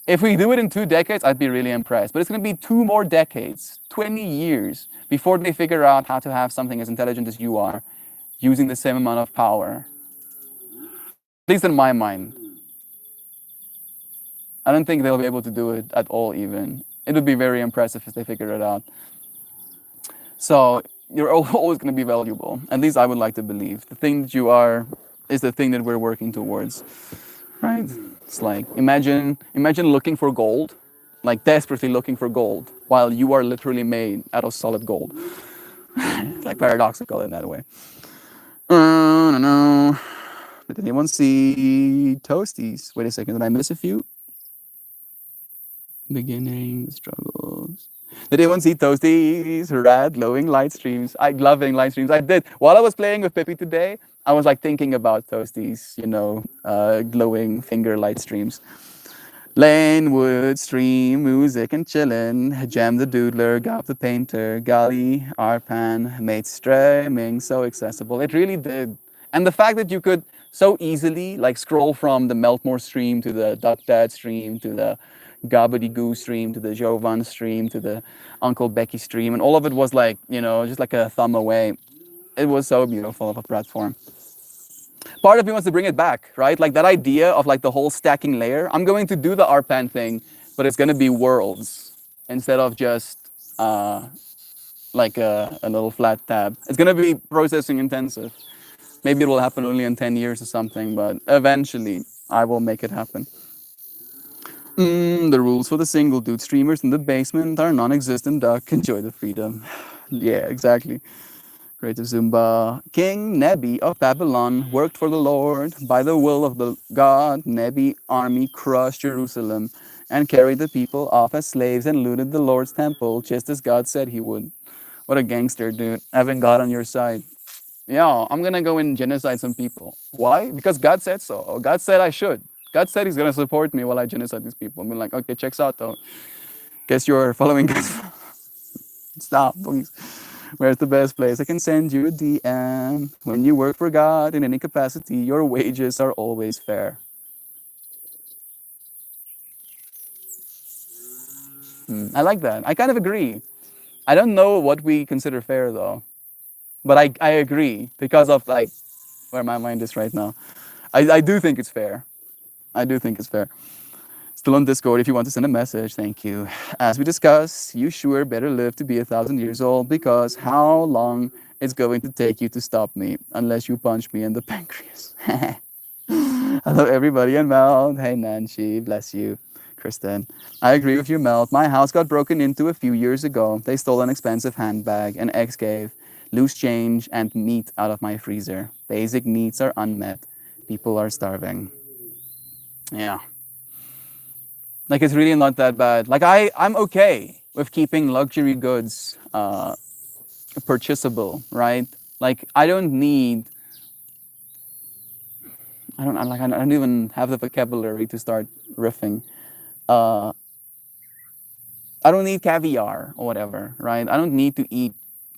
If we do it in 2 decades, I'd be really impressed. But it's going to be 2 more decades, 20 years, before they figure out how to have something as intelligent as you are, using the same amount of power. At least in my mind. I don't think they'll be able to do it at all even. It would be very impressive if they figure it out. So you're always going to be valuable. At least I would like to believe. The thing that you are is the thing that we're working towards, right? It's like, imagine looking for gold, like desperately looking for gold, while you are literally made out of solid gold. It's like paradoxical in that way. No. Did anyone see Toasties? Wait a second, did I miss a few? Beginning the struggles. Did anyone see Toasties? Rad, glowing light streams. Loving light streams. I did. While I was playing with Pippi today, I was like thinking about Toasties, you know, glowing finger light streams. Lane would stream music and chillin', Jam the Doodler, Gop the Painter, Gali, Arpan made streaming so accessible. It really did. And the fact that you could so easily like scroll from the Meltmore stream to the Duck Dad stream to the Gobbledygoo stream to the Jovan stream to the Uncle Becky stream, and all of it was like, you know, just like a thumb away. It was so beautiful of a platform. Part of me wants to bring it back, right? Like that idea of like the whole stacking layer. I'm going to do the ARPAN thing, but it's gonna be worlds instead of just like a little flat tab. It's gonna be processing intensive. Maybe it will happen only in 10 years or something, but eventually I will make it happen. The rules for the single dude streamers in the basement are non-existent. Duck, enjoy the freedom. Yeah, exactly. Creative Zumba. King Nebi of Babylon worked for the Lord. By the will of the God, Nebi army crushed Jerusalem and carried the people off as slaves and looted the Lord's temple, just as God said he would. What a gangster, dude. Having God on your side. Yeah, I'm gonna go and genocide some people. Why? Because God said so. Or God said I should. God said he's gonna support me while I genocide these people. I'm like, okay, checks out though. Guess you're following God's. Stop, please. Where's the best place? I can send you a DM. When you work for God in any capacity, your wages are always fair. I like that. I kind of agree. I don't know what we consider fair though, but I agree because of like where my mind is right now. I do think it's fair. I do think it's fair. Still on Discord if you want to send a message. Thank you. As we discussed, you sure better live to be 1,000 years old because how long it's going to take you to stop me unless you punch me in the pancreas. Hello, everybody, and Mel. Hey, Nancy. Bless you. Kristen. I agree with you, Mel. My house got broken into a few years ago. They stole an expensive handbag, an ex gave, loose change, and meat out of my freezer. Basic needs are unmet. People are starving. Yeah. Like, it's really not that bad. Like, I'm okay with keeping luxury goods purchasable, right? Like, I don't need. I don't even have the vocabulary to start riffing. uh, I don't need caviar or whatever, right? I don't need to eat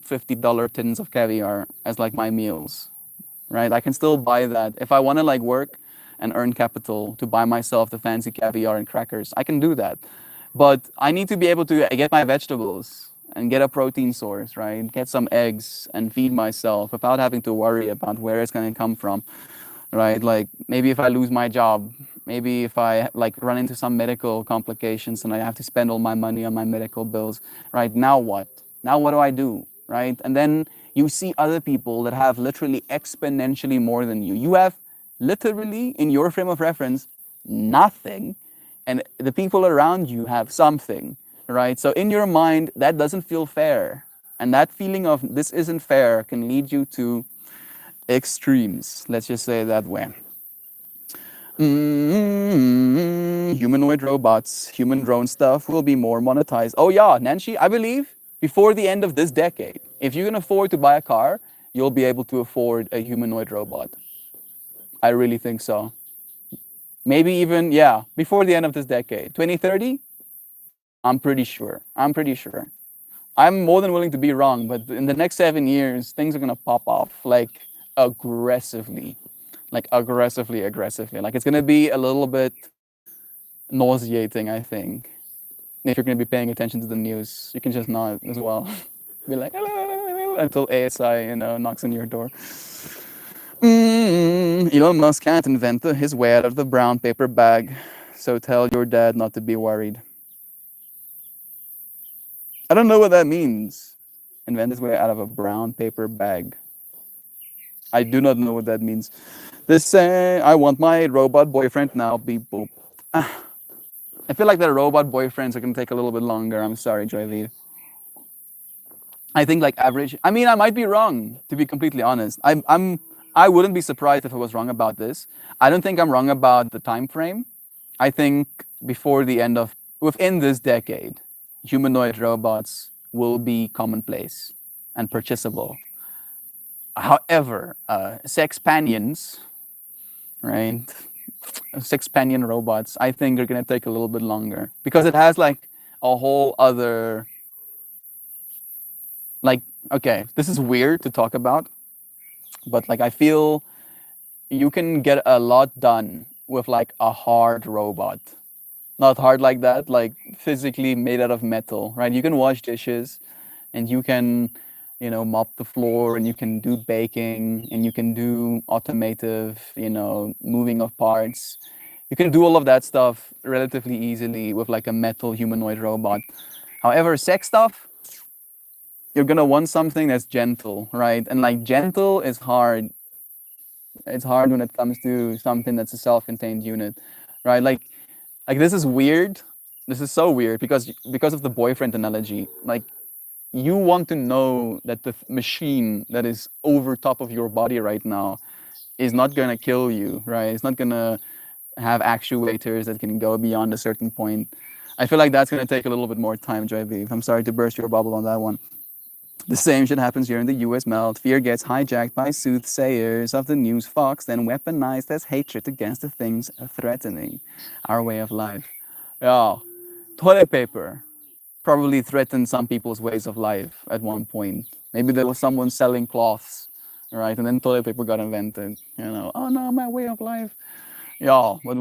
$50 tins of caviar as like my meals, right? I can still buy that. If I want to like work and earn capital to buy myself the fancy caviar and crackers, I can do that. But I need to be able to get my vegetables and get a protein source, right? Get some eggs and feed myself without having to worry about where it's going to come from, right? Like maybe if I lose my job, maybe if I like run into some medical complications and I have to spend all my money on my medical bills, right? Now what? Now what do I do, right? And then you see other people that have literally exponentially more than you. You have literally in your frame of reference nothing, and the people around you have something, right? So in your mind, that doesn't feel fair. And that feeling of this isn't fair can lead you to extremes. Let's just say it that way. Humanoid robots, human drone stuff will be more monetized. Oh yeah, Nancy, I believe before the end of this decade, if you can afford to buy a car, you'll be able to afford a humanoid robot. I really think so. Maybe even, yeah, before the end of this decade. 2030? I'm pretty sure. I'm pretty sure. I'm more than willing to be wrong, but in the next 7 years, things are gonna pop off like aggressively. Like aggressively. Like it's gonna be a little bit nauseating, I think. If you're gonna be paying attention to the news, you can just nod as well. Be like, hello, until ASI, knocks on your door. Elon Musk can't invent his way out of the brown paper bag, so tell your dad not to be worried. I don't know what that means. Invent his way out of a brown paper bag. I do not know what that means. They say, I want my robot boyfriend now. Beep boop. I feel like the robot boyfriends are going to take a little bit longer. I'm sorry, Joy. I think like average. I mean, I might be wrong, to be completely honest. I wouldn't be surprised if I was wrong about this. I don't think I'm wrong about the time frame. I think within this decade, humanoid robots will be commonplace and purchasable. However, sexpanions, right? Sexpanion robots, I think are gonna take a little bit longer because it has like a whole other, like, okay, this is weird to talk about, but like I feel you can get a lot done with like a hard robot. Not hard like that, like physically made out of metal, right? You can wash dishes and you can, mop the floor and you can do baking and you can do automotive, moving of parts. You can do all of that stuff relatively easily with like a metal humanoid robot. However, sex stuff, you're gonna want something that's gentle, right? And like gentle is hard. It's hard when it comes to something that's a self-contained unit, right? Like this is weird. This is so weird because of the boyfriend analogy. Like you want to know that the machine that is over top of your body right now is not gonna kill you, right? It's not gonna have actuators that can go beyond a certain point. I feel like that's gonna take a little bit more time, Joy Beef. I'm sorry to burst your bubble on that one. The same shit happens here in the US melt. Fear gets hijacked by soothsayers of the news Fox, then weaponized as hatred against the things threatening our way of life. Yeah, toilet paper probably threatened some people's ways of life at one point. Maybe there was someone selling cloths, right? And then toilet paper got invented. You know, oh no, my way of life. Yeah, but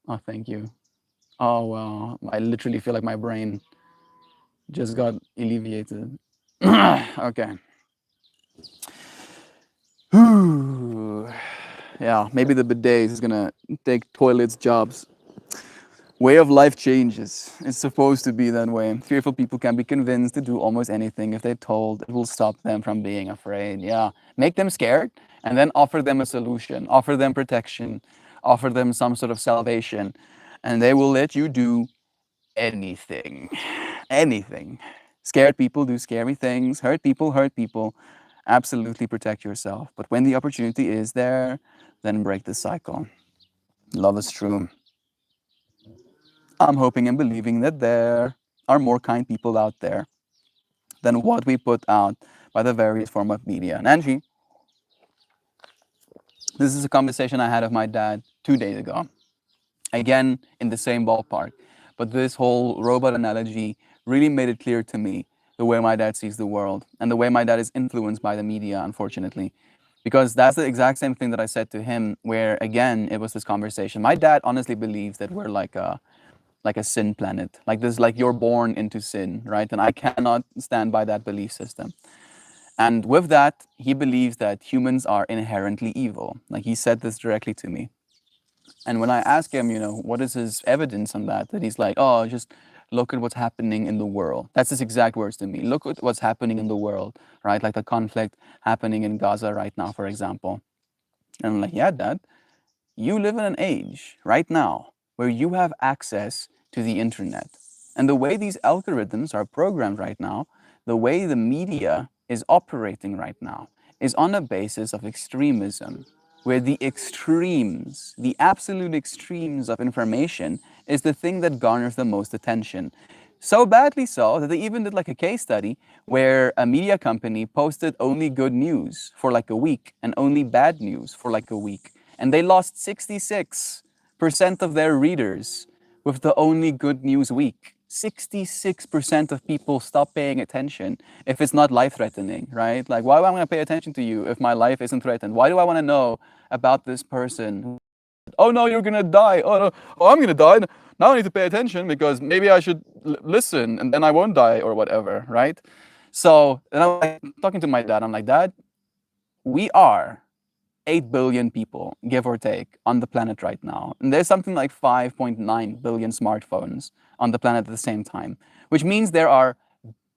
oh, thank you. Oh wow, I literally feel like my brain just got alleviated. Okay. Yeah, maybe the bidet is gonna take toilets' jobs. Way of life changes. It's supposed to be that way. Fearful people can be convinced to do almost anything if they're told it will stop them from being afraid. Yeah. Make them scared and then offer them a solution, offer them protection, offer them some sort of salvation, and they will let you do anything. Anything. Scared people do scary things, hurt people hurt people. Absolutely protect yourself. But when the opportunity is there, then break the cycle. Love is true. I'm hoping and believing that there are more kind people out there than what we put out by the various form of media. And Angie, this is a conversation I had with my dad 2 days ago. Again, in the same ballpark. But this whole robot analogy really made it clear to me the way my dad sees the world and the way my dad is influenced by the media, unfortunately. Because that's the exact same thing that I said to him, where again, it was this conversation. My dad honestly believes that we're like a sin planet, like this, like you're born into sin, right? And I cannot stand by that belief system. And with that, he believes that humans are inherently evil. Like he said this directly to me. And when I ask him, you know, what is his evidence on that, that he's like, oh, just look at what's happening in the world. That's his exact words to me. Look at what's happening in the world, right? Like the conflict happening in Gaza right now, for example. And I'm like, yeah, Dad, you live in an age right now where you have access to the internet. And the way these algorithms are programmed right now, the way the media is operating right now, is on a basis of extremism, where the extremes, the absolute extremes of information, is the thing that garners the most attention. So badly so that they even did like a case study where a media company posted only good news for like a week and only bad news for like a week. And they lost 66% of their readers with the only good news week. 66% of people stop paying attention if it's not life threatening, right? Like, why am I going to pay attention to you if my life isn't threatened? Why do I want to know about this person? Oh no, you're going to die. Oh no, oh, I'm going to die. Now I need to pay attention because maybe I should listen and then I won't die or whatever, right? So, and I'm like, talking to my dad, I'm like, Dad, we are 8 billion people, give or take, on the planet right now. And there's something like 5.9 billion smartphones on the planet at the same time, which means there are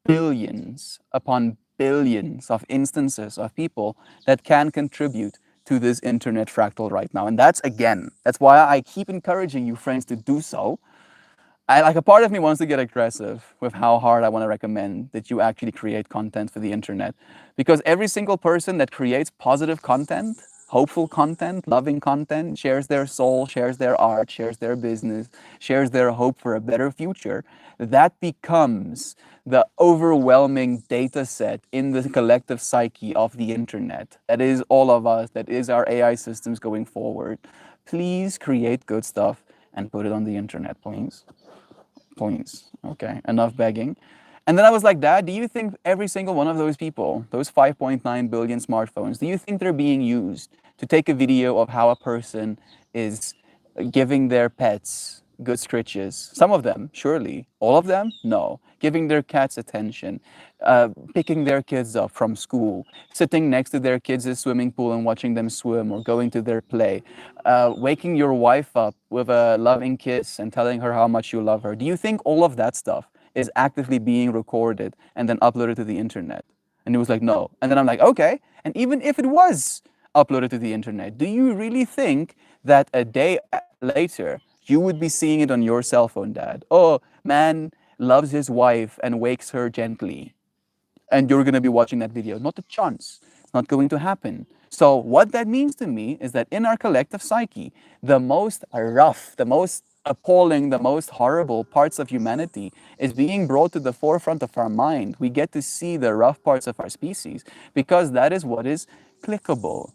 billions upon billions of instances of people that can contribute to this internet fractal right now. And that's, again, that's why I keep encouraging you friends to do so. Like a part of me wants to get aggressive with how hard I want to recommend that you actually create content for the internet. Because every single person that creates positive content, hopeful content, loving content, shares their soul, shares their art, shares their business, shares their hope for a better future, that becomes the overwhelming data set in the collective psyche of the internet. That is all of us, that is our AI systems going forward. Please create good stuff and put it on the internet, please. Please. Okay, enough begging. And then I was like, Dad, do you think every single one of those people, those 5.9 billion smartphones, do you think they're being used to take a video of how a person is giving their pets good scritches. Some of them, surely. All of them? No. Giving their cats attention, picking their kids up from school, sitting next to their kids' in swimming pool and watching them swim or going to their play, waking your wife up with a loving kiss and telling her how much you love her. Do you think all of that stuff is actively being recorded and then uploaded to the internet? And he was like, no. And then I'm like, okay. And even if it was uploaded to the internet, do you really think that a day later you would be seeing it on your cell phone, Dad? Oh, man loves his wife and wakes her gently. And you're going to be watching that video. Not a chance. It's not going to happen. So, what that means to me is that in our collective psyche, the most rough, the most appalling, the most horrible parts of humanity is being brought to the forefront of our mind. We get to see the rough parts of our species because that is what is clickable,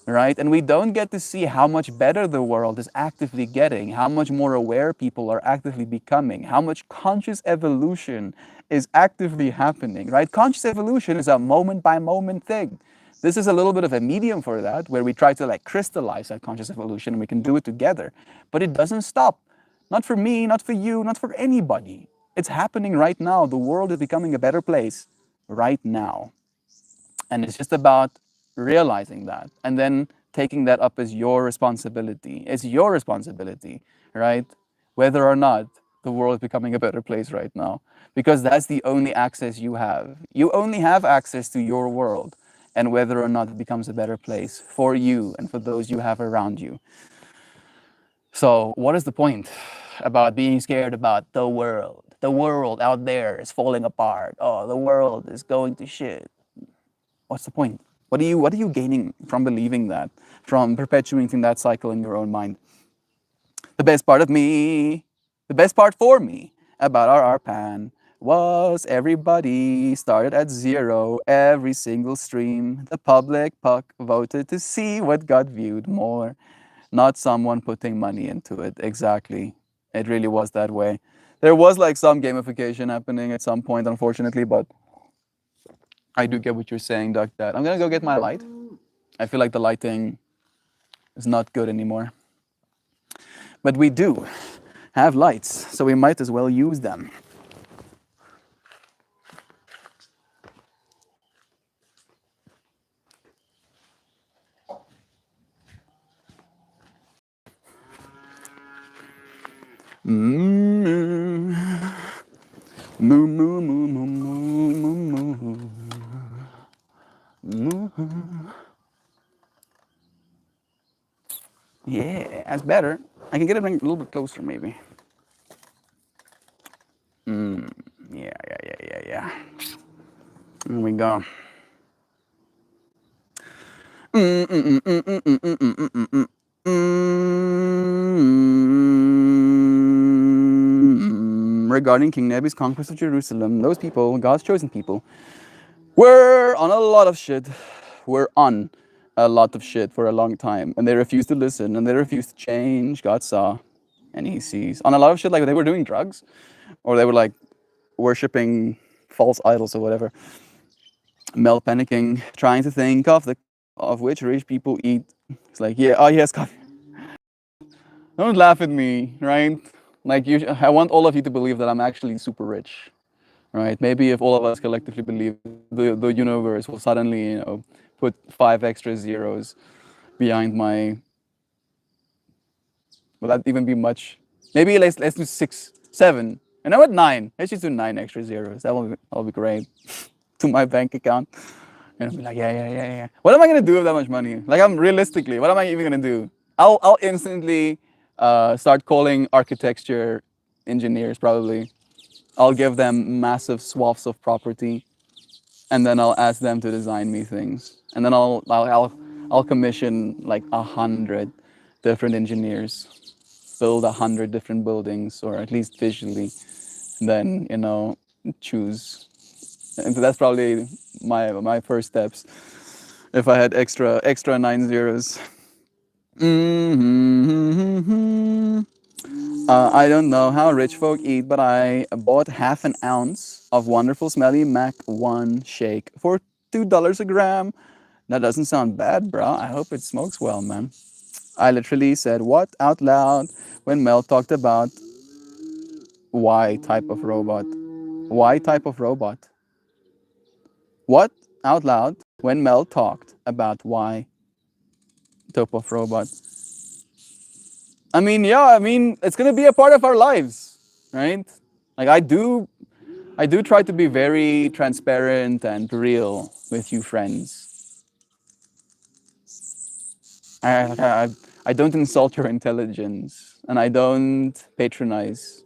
right? And we don't get to see how much better the world is actively getting, how much more aware people are actively becoming, how much conscious evolution is actively happening, right? Conscious evolution is a moment by moment thing. This is a little bit of a medium for that, where we try to like crystallize that conscious evolution and we can do it together. But it doesn't stop. Not for me, not for you, not for anybody. It's happening right now. The world is becoming a better place right now. And it's just about realizing that and then taking that up as your responsibility. It's your responsibility, right? Whether or not the world is becoming a better place right now, because that's the only access you have. You only have access to your world and whether or not it becomes a better place for you and for those you have around you. So, what is the point about being scared about the world? The world out there is falling apart. Oh, the world is going to shit. What's the point? What are you gaining from believing that, from perpetuating that cycle in your own mind? The best part of me, the best part for me about our RPAN was everybody started at zero, every single stream. The public puck voted to see what got viewed more, not someone putting money into it. Exactly. It really was that way. There was like some gamification happening at some point, unfortunately, but I do get what you're saying, Doc. That I'm gonna go get my light. I feel like the lighting is not good anymore. But we do have lights, so we might as well use them. Moo, moo, moo, moo, moo, moo, moo, moo. Yeah, that's better. I can get it a little bit closer, maybe. Yeah. Here we go. Regarding King Nebu's conquest of Jerusalem, those people, God's chosen people, were on a lot of shit. Were on a lot of shit for a long time, and they refused to listen, and they refused to change. God saw, and He sees. On a lot of shit, like they were doing drugs, or they were like worshiping false idols or whatever. Mel panicking, trying to think of which rich people eat. It's like, yeah, oh yes, coffee. Don't laugh at me, right? Like I want all of you to believe that I'm actually super rich, right? Maybe if all of us collectively believe the universe will suddenly, put 5 extra zeros behind my. Will that even be much? Maybe let's do 6, 7. And now at 9, let's just do 9 extra zeros. That'll be great to my bank account. And I'll be like, yeah. What am I gonna do with that much money? Like, I'm realistically, what am I even gonna do? I'll instantly start calling architecture engineers. Probably, I'll give them massive swaths of property, and then I'll ask them to design me things. And then I'll commission like 100 different engineers, build 100 different buildings, or at least visually. And then choose. And so that's probably my first steps. If I had extra 9 zeros. I don't know how rich folk eat, but I bought half an ounce of wonderful smelly Mac 1 shake for $2 a gram. That doesn't sound bad, bro. I hope it smokes well, man. I literally said what out loud when Mel talked about Y type of robot. Y type of robot. What out loud when Mel talked about Y type of robot. I mean, yeah, I mean, it's gonna be a part of our lives, right? Like I do try to be very transparent and real with you friends. I don't insult your intelligence and I don't patronize.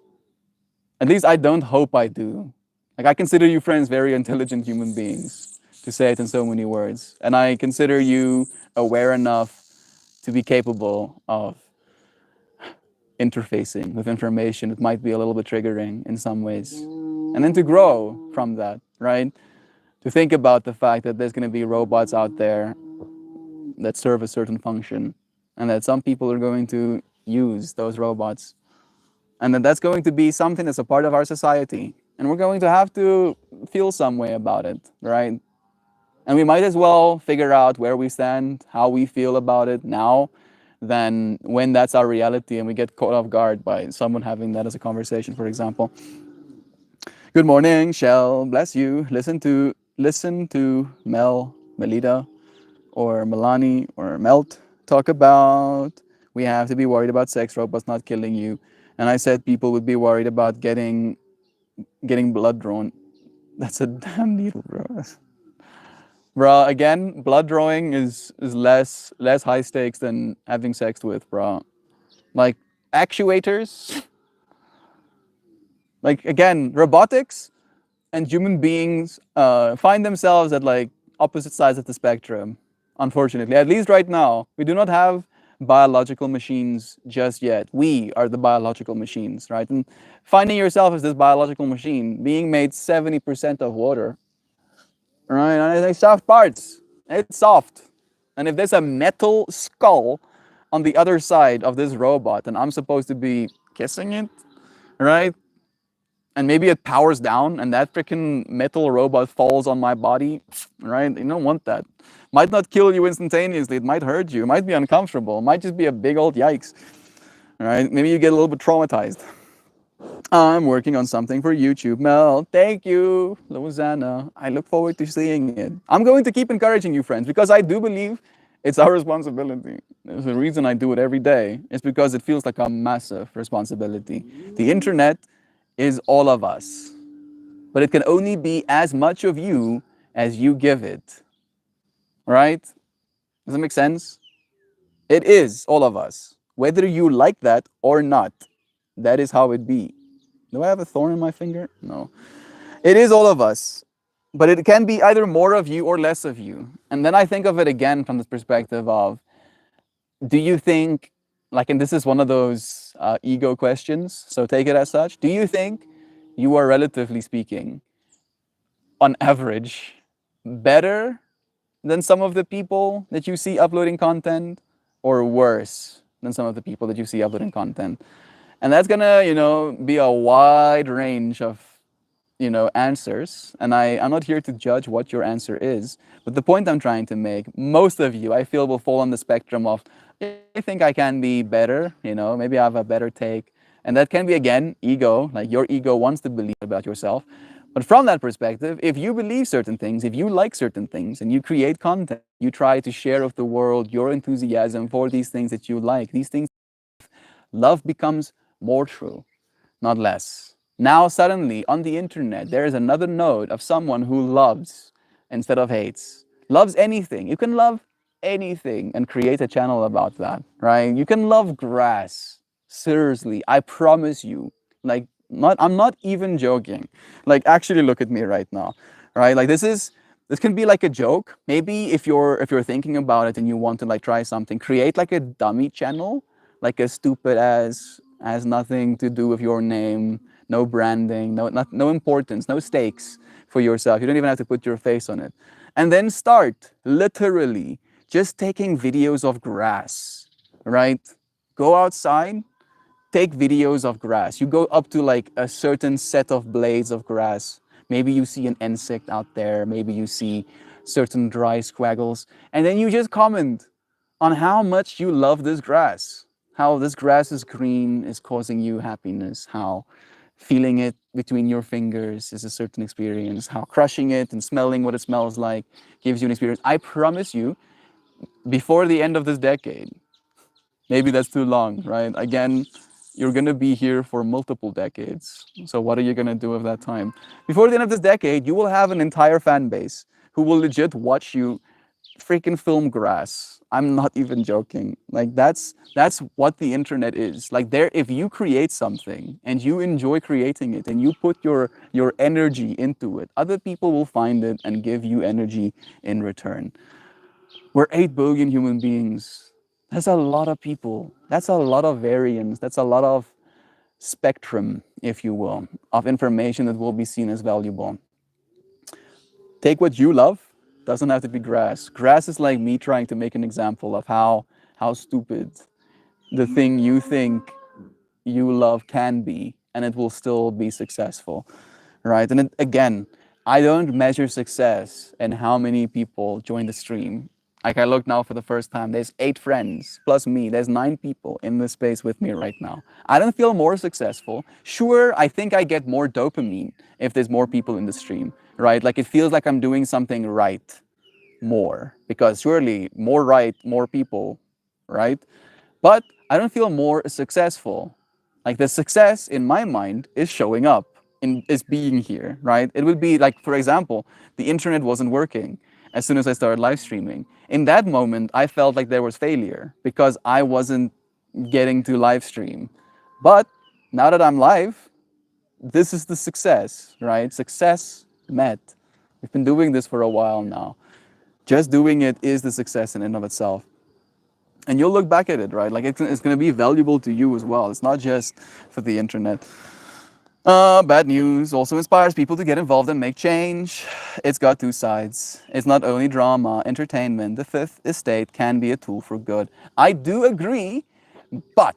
At least I don't hope I do. Like I consider you friends very intelligent human beings, to say it in so many words. And I consider you aware enough to be capable of interfacing with information that might be a little bit triggering in some ways. And then to grow from that, right? To think about the fact that there's going to be robots out there that serve a certain function and that some people are going to use those robots and that that's going to be something that's a part of our society and we're going to have to feel some way about it, right? And we might as well figure out where we stand, how we feel about it now than when that's our reality and we get caught off guard by someone having that as a conversation, for example. Good morning, Shell. Bless you. Listen to Mel, Melita, or Milani or Melt talk about we have to be worried about sex robots not killing you. And I said people would be worried about getting blood drawn. That's a damn needle, bro. Bro, again, blood drawing is less high stakes than having sex with, bro. Like actuators, like again, robotics and human beings find themselves at like opposite sides of the spectrum. Unfortunately, at least right now, we do not have biological machines just yet. We are the biological machines, right? And finding yourself as this biological machine, being made 70% of water, right? And it's like soft parts. It's soft. And if there's a metal skull on the other side of this robot, and I'm supposed to be kissing it, right? And maybe it powers down and that freaking metal robot falls on my body, right? You don't want that. Might not kill you instantaneously. It might hurt you. It might be uncomfortable. It might just be a big old yikes, right? Maybe you get a little bit traumatized. I'm working on something for YouTube, Mel. Thank you, Lausanna. I look forward to seeing it. I'm going to keep encouraging you, friends, because I do believe it's our responsibility. There's a reason I do it every day. It's because it feels like a massive responsibility. The internet is all of us, but it can only be as much of you as you give it, right? Does that make sense? It is all of us, whether you like that or not. That is how it be. Do I have a thorn in my finger? No. It is all of us, but it can be either more of you or less of you. And then I think of it again from the perspective of, do you think, like, and this is one of those ego questions, so take it as such. Do you think you are, relatively speaking, on average, better than some of the people that you see uploading content, or worse than some of the people that you see uploading content? And that's gonna, be a wide range of, answers. And I'm not here to judge what your answer is, but the point I'm trying to make, most of you, I feel, will fall on the spectrum of, I think I can be better, maybe I have a better take. And that can be, again, ego, like your ego wants to believe about yourself. But from that perspective, if you believe certain things, if you like certain things, and you create content, you try to share with the world your enthusiasm for these things that you like, these things, love becomes more true, not less. Now, suddenly, on the internet, there is another node of someone who loves instead of hates. Loves anything. You can love anything and create a channel about that, right? You can love grass. Seriously, I promise you. Like, I'm not even joking. Like, actually look at me right now, right? Like, this can be like a joke. Maybe if you're thinking about it and you want to like try something, create like a dummy channel, like a stupid as has nothing to do with your name, no branding, no importance, no stakes for yourself. You don't even have to put your face on it. And then start literally just taking videos of grass, right? Go outside, take videos of grass. You go up to like a certain set of blades of grass. Maybe you see an insect out there. Maybe you see certain dry squaggles. And then you just comment on how much you love this grass, how this grass is green is causing you happiness, how feeling it between your fingers is a certain experience, how crushing it and smelling what it smells like gives you an experience. I promise you, before the end of this decade, maybe that's too long, right? Again, you're going to be here for multiple decades. So what are you going to do with that time? Before the end of this decade, you will have an entire fan base who will legit watch you freaking film grass. I'm not even joking. Like that's what the internet is. Like there, if you create something and you enjoy creating it and you put your energy into it, other people will find it and give you energy in return. We're 8 billion human beings. That's a lot of people. That's a lot of variance. That's a lot of spectrum, if you will, of information that will be seen as valuable. Take what you love. Doesn't have to be grass. Grass is like me trying to make an example of how stupid the thing you think you love can be, and it will still be successful, right? And again, I don't measure success in how many people join the stream. Like I look now for the first time, there's 8 friends plus me. There's 9 people in this space with me right now. I don't feel more successful. Sure, I think I get more dopamine if there's more people in the stream, right? Like it feels like I'm doing something right more because surely more right, more people, right? But I don't feel more successful. Like the success in my mind is showing up, is being here, right? It would be like, for example, the internet wasn't working as soon as I started live streaming. In that moment, I felt like there was failure because I wasn't getting to live stream. But now that I'm live, this is the success, right? Success met. We've been doing this for a while now. Just doing it is the success in and of itself. And you'll look back at it, right? Like it's going to be valuable to you as well. It's not just for the internet. Bad news also inspires people to get involved and make change. It's got 2 sides. It's not only drama, entertainment. The fifth estate can be a tool for good. I do agree, but,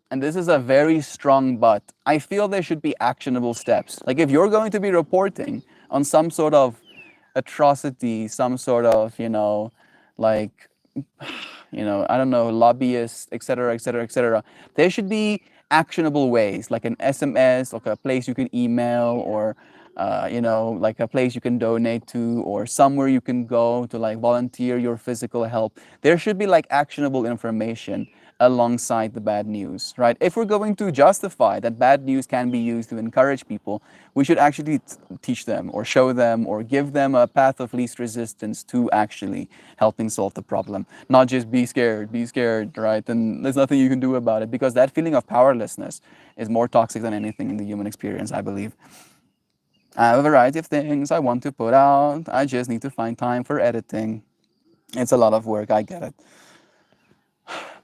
and this is a very strong but, I feel there should be actionable steps. Like if you're going to be reporting on some sort of atrocity, some sort of, like, I don't know, lobbyists, etc., etc., etc. There should be actionable ways, like an SMS, like a place you can email, or like a place you can donate to, or somewhere you can go to like volunteer your physical help. There should be like actionable information alongside the bad news, right? If we're going to justify that bad news can be used to encourage people, we should actually teach them or show them or give them a path of least resistance to actually helping solve the problem. Not just be scared, right? And there's nothing you can do about it, because that feeling of powerlessness is more toxic than anything in the human experience, I believe. I have a variety of things I want to put out. I just need to find time for editing. It's a lot of work, I get it.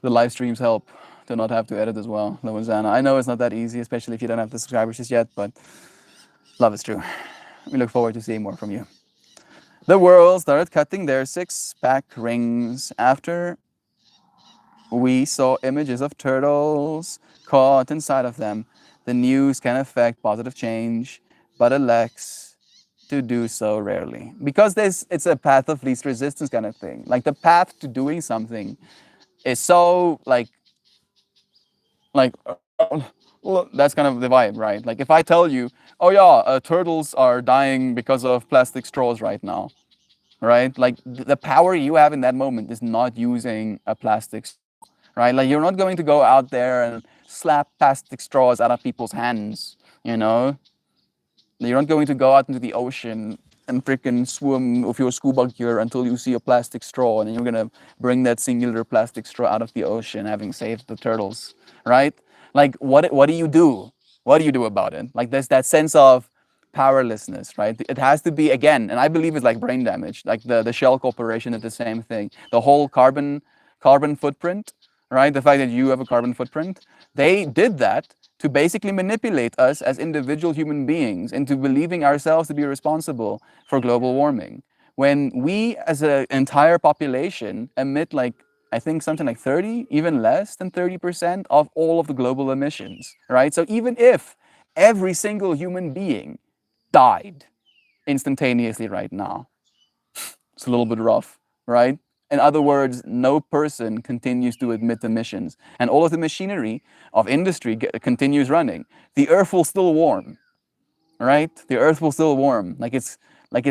The live streams help to not have to edit as well, Lowenzana. I know it's not that easy, especially if you don't have the subscribers just yet, but love is true. We look forward to seeing more from you. The world started cutting their 6-pack rings after we saw images of turtles caught inside of them. The news can affect positive change, but elects to do so rarely. Because it's a path of least resistance kind of thing. Like the path to doing something is so like well, that's kind of the vibe, right? Like if I tell you, oh yeah, turtles are dying because of plastic straws right now, right? Like the power you have in that moment is not using a plastic, right? Like you're not going to go out there and slap plastic straws out of people's hands, you know? You're not going to go out into the ocean and freaking swim with your scuba gear until you see a plastic straw, and then you're gonna bring that singular plastic straw out of the ocean, having saved the turtles, right? Like, what do you do? What do you do about it? Like, there's that sense of powerlessness, right? It has to be, again, and I believe it's like brain damage. Like the Shell Corporation did the same thing. The whole carbon footprint, right? The fact that you have a carbon footprint, they did that to basically manipulate us as individual human beings into believing ourselves to be responsible for global warming. When we as an entire population emit like, I think something like 30, even less than 30% of all of the global emissions, right? So even if every single human being died instantaneously right now, it's a little bit rough, right? In other words, no person continues to emit emissions, and all of the machinery of industry continues running. The earth will still warm, right? The earth will still warm. Like it's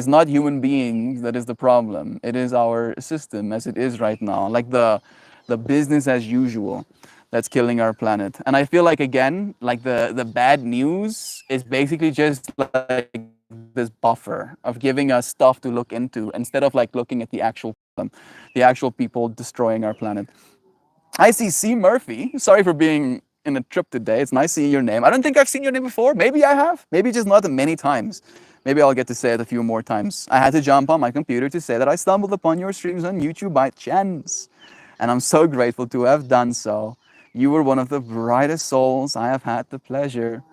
not human beings that is the problem. It is our system as it is right now. Like the business as usual that's killing our planet. And I feel like again, like the bad news is basically just like this buffer of giving us stuff to look into instead of like looking at the actual problem, the actual people destroying our planet. I see C. Murphy. Sorry for being in a trip today. It's nice seeing your name. I don't think I've seen your name before. Maybe I have. Maybe just not many times. Maybe I'll get to say it a few more times. I had to jump on my computer to say that I stumbled upon your streams on YouTube by chance. And I'm so grateful to have done so. You were one of the brightest souls I have had the pleasure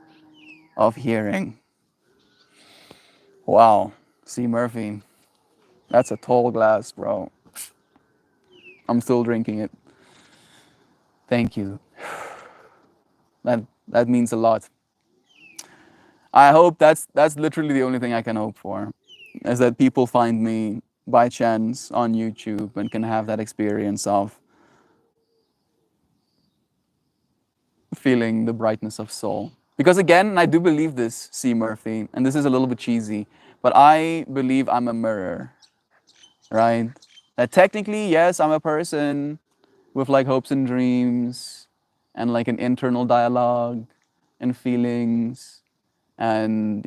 of hearing. Wow. C. Murphy. That's a tall glass, bro. I'm still drinking it. Thank you. That means a lot. I hope that's literally the only thing I can hope for, is that people find me by chance on YouTube and can have that experience of feeling the brightness of soul. Because again, I do believe this, C. Murphy, and this is a little bit cheesy, but I believe I'm a mirror, right? That technically, yes, I'm a person with like hopes and dreams and like an internal dialogue and feelings and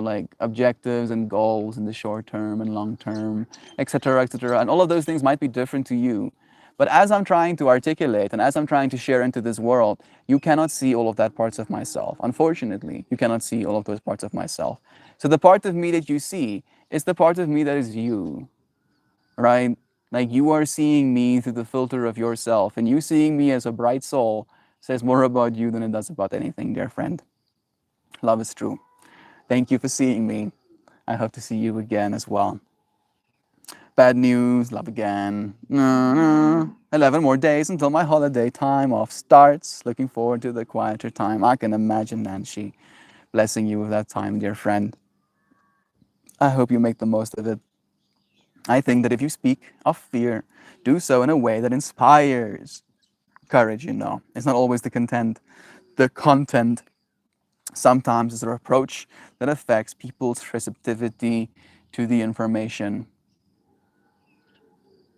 like objectives and goals in the short term and long term, etc., etc. And all of those things might be different to you. But as I'm trying to articulate and as I'm trying to share into this world, you cannot see all of that parts of myself. Unfortunately, you cannot see all of those parts of myself. So the part of me that you see is the part of me that is you, right? Like you are seeing me through the filter of yourself, and you seeing me as a bright soul says more about you than it does about anything, dear friend. Love is true. Thank you for seeing me. I hope to see you again as well. Bad news, love again. 11 more days until my holiday time off starts. Looking forward to the quieter time. I can imagine Nancy blessing you with that time, dear friend. I hope you make the most of it. I think that if you speak of fear, do so in a way that inspires courage, It's not always the content. The content sometimes is an approach that affects people's receptivity to the information.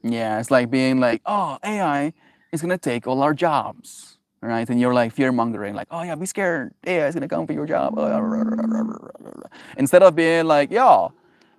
Yeah, it's like being like, oh, AI is gonna take all our jobs, right? And you're like fear mongering, like, oh yeah, be scared, AI is gonna come for your job. Instead of being like, yeah,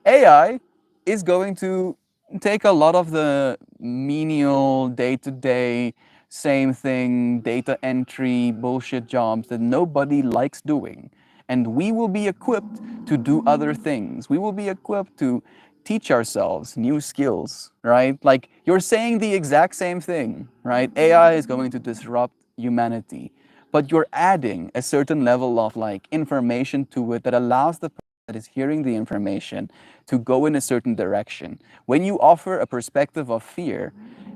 AI is going to take a lot of the menial, day-to-day, same thing, data entry, bullshit jobs that nobody likes doing. And we will be equipped to do other things. We will be equipped to teach ourselves new skills, right? Like you're saying the exact same thing, right? AI is going to disrupt humanity, but you're adding a certain level of like information to it that allows the person that is hearing the information to go in a certain direction. When you offer a perspective of fear,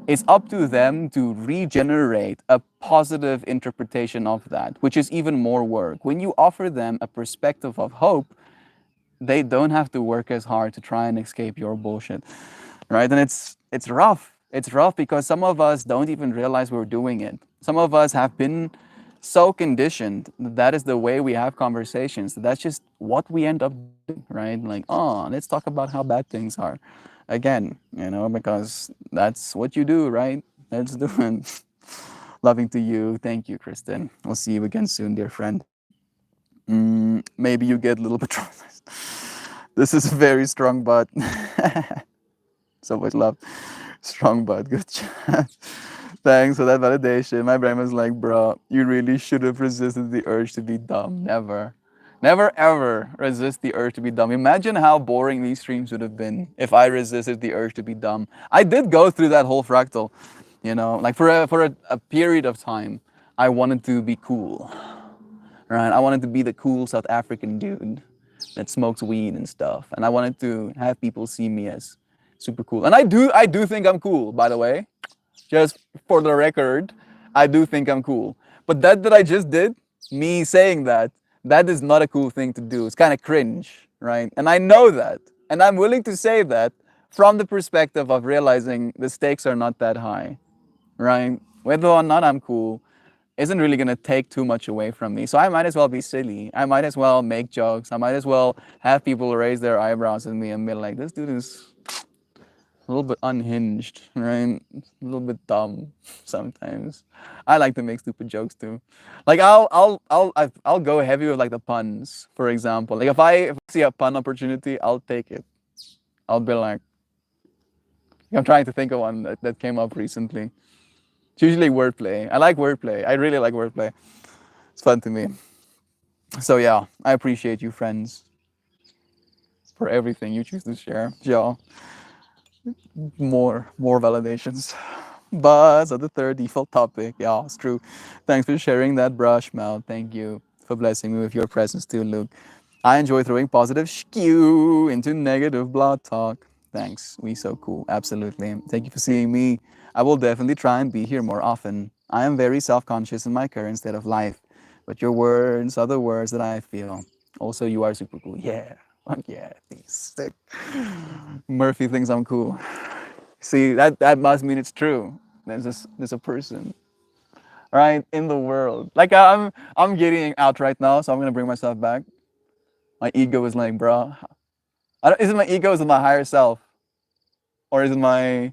it's up to them to regenerate a positive interpretation of that, which is even more work. When you offer them a perspective of hope, they don't have to work as hard to try and escape your bullshit, right? And it's rough. It's rough because some of us don't even realize we're doing it. Some of us have been so conditioned that is the way we have conversations. That's just what we end up doing, right? Like, oh, let's talk about how bad things are again, because that's what you do, right? Let's do it. Loving to you. Thank you, Kristen. We'll see you again soon, dear friend. Maybe you get a little bit traumatized. This is a very strong butt. So much love. Strong butt. Good chat. Thanks for that validation. My brain was like, bro, you really should have resisted the urge to be dumb. Never. Never ever resist the urge to be dumb. Imagine how boring these streams would have been if I resisted the urge to be dumb. I did go through that whole fractal, like for a period of time, I wanted to be cool. Right? I wanted to be the cool South African dude that smokes weed and stuff. And I wanted to have people see me as super cool. And I do think I'm cool, by the way. Just for the record, I do think I'm cool. But that I just did, me saying that is not a cool thing to do. It's kind of cringe, right? And I know that. And I'm willing to say that from the perspective of realizing the stakes are not that high, right? Whether or not I'm cool isn't really gonna take too much away from me. So I might as well be silly. I might as well make jokes. I might as well have people raise their eyebrows at me and be like, this dude is a little bit unhinged, right? A little bit dumb sometimes. I like to make stupid jokes too. Like I'll go heavy with like the puns, for example. Like if I see a pun opportunity, I'll take it. I'll be like, I'm trying to think of one that came up recently. It's usually wordplay. I like wordplay. I really like wordplay. It's fun to me. So yeah, I appreciate you, friends, for everything you choose to share. Y'all, more validations. Buzz at the third default topic. Yeah, it's true. Thanks for sharing that brush, Mel. Thank you for blessing me with your presence too, Luke. I enjoy throwing positive skew into negative blog talk. Thanks. We so cool. Absolutely. Thank you for seeing me. I will definitely try and be here more often. I am very self-conscious in my current state of life, but your words are the words that I feel. Also, you are super cool. Yeah. Fuck yeah. He's sick. Murphy thinks I'm cool. See, that must mean it's true. There's a person, right, in the world. Like I'm getting out right now, so I'm gonna bring myself back. My ego is like, bro, is it my ego? Is it my higher self, or is it my?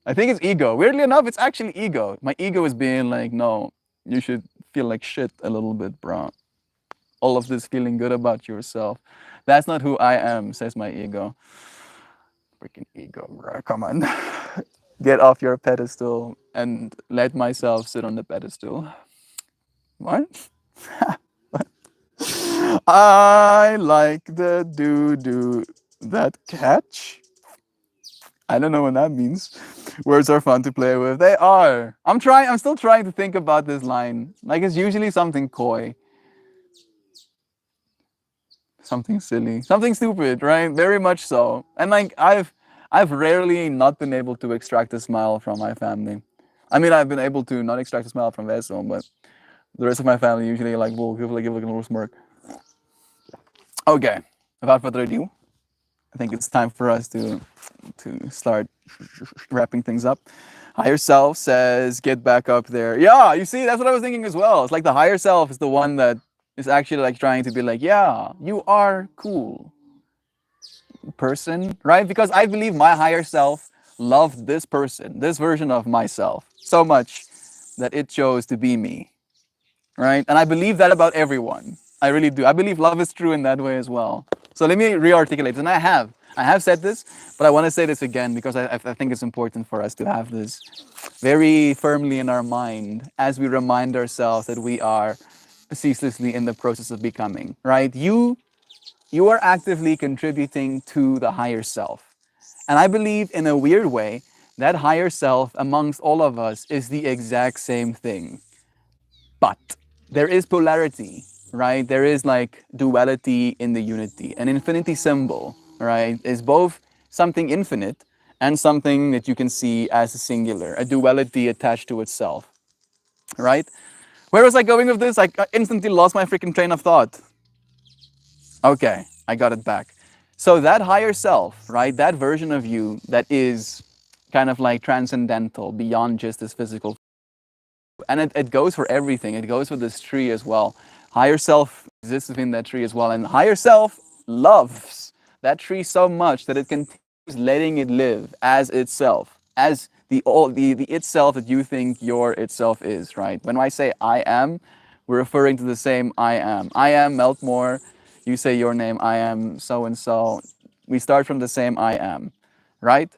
I think it's ego. Weirdly enough, it's actually ego. My ego is being like, no, you should feel like shit a little bit, bro. All of this feeling good about yourself. That's not who I am, says my ego. Freaking ego, bro. Come on. Get off your pedestal and let myself sit on the pedestal. What? I like the doo-doo that catch. I don't know what that means. Words are fun to play with. They are. I'm still trying to think about this line. Like it's usually something coy. Something silly. Something stupid, right? Very much so. And like I've rarely not been able to extract a smile from my family. I mean, I've been able to not extract a smile from Veso, but the rest of my family usually like will give like a little smirk. Okay, without further ado, I think it's time for us to start wrapping things up. Higher self says, get back up there. Yeah, you see, that's what I was thinking as well. It's like the higher self is the one that is actually like trying to be like, yeah, you are cool person, right? Because I believe my higher self loved this person, this version of myself, so much that it chose to be me, right? And I believe that about everyone. I really do. I believe love is true in that way as well. So let me re-articulate, and I have said this, but I want to say this again because I think it's important for us to have this very firmly in our mind as we remind ourselves that we are ceaselessly in the process of becoming, right? You are actively contributing to the higher self. And I believe in a weird way, that higher self amongst all of us is the exact same thing. But there is polarity, right? There is like duality in the unity. An infinity symbol, right, is both something infinite and something that you can see as a singular, a duality attached to itself, right? Where was I going with this? I instantly lost my freaking train of thought. Okay, I got it back. So that higher self, right, that version of you that is kind of like transcendental beyond just this physical, and it goes for everything. It goes for this tree as well. Higher self exists within that tree as well, and higher self loves that tree so much that it continues letting it live as itself, as the itself that you think your itself is, right? When I say I am, we're referring to the same I am. I am Meltmore. You say your name, I am so and so. We start from the same I am, right?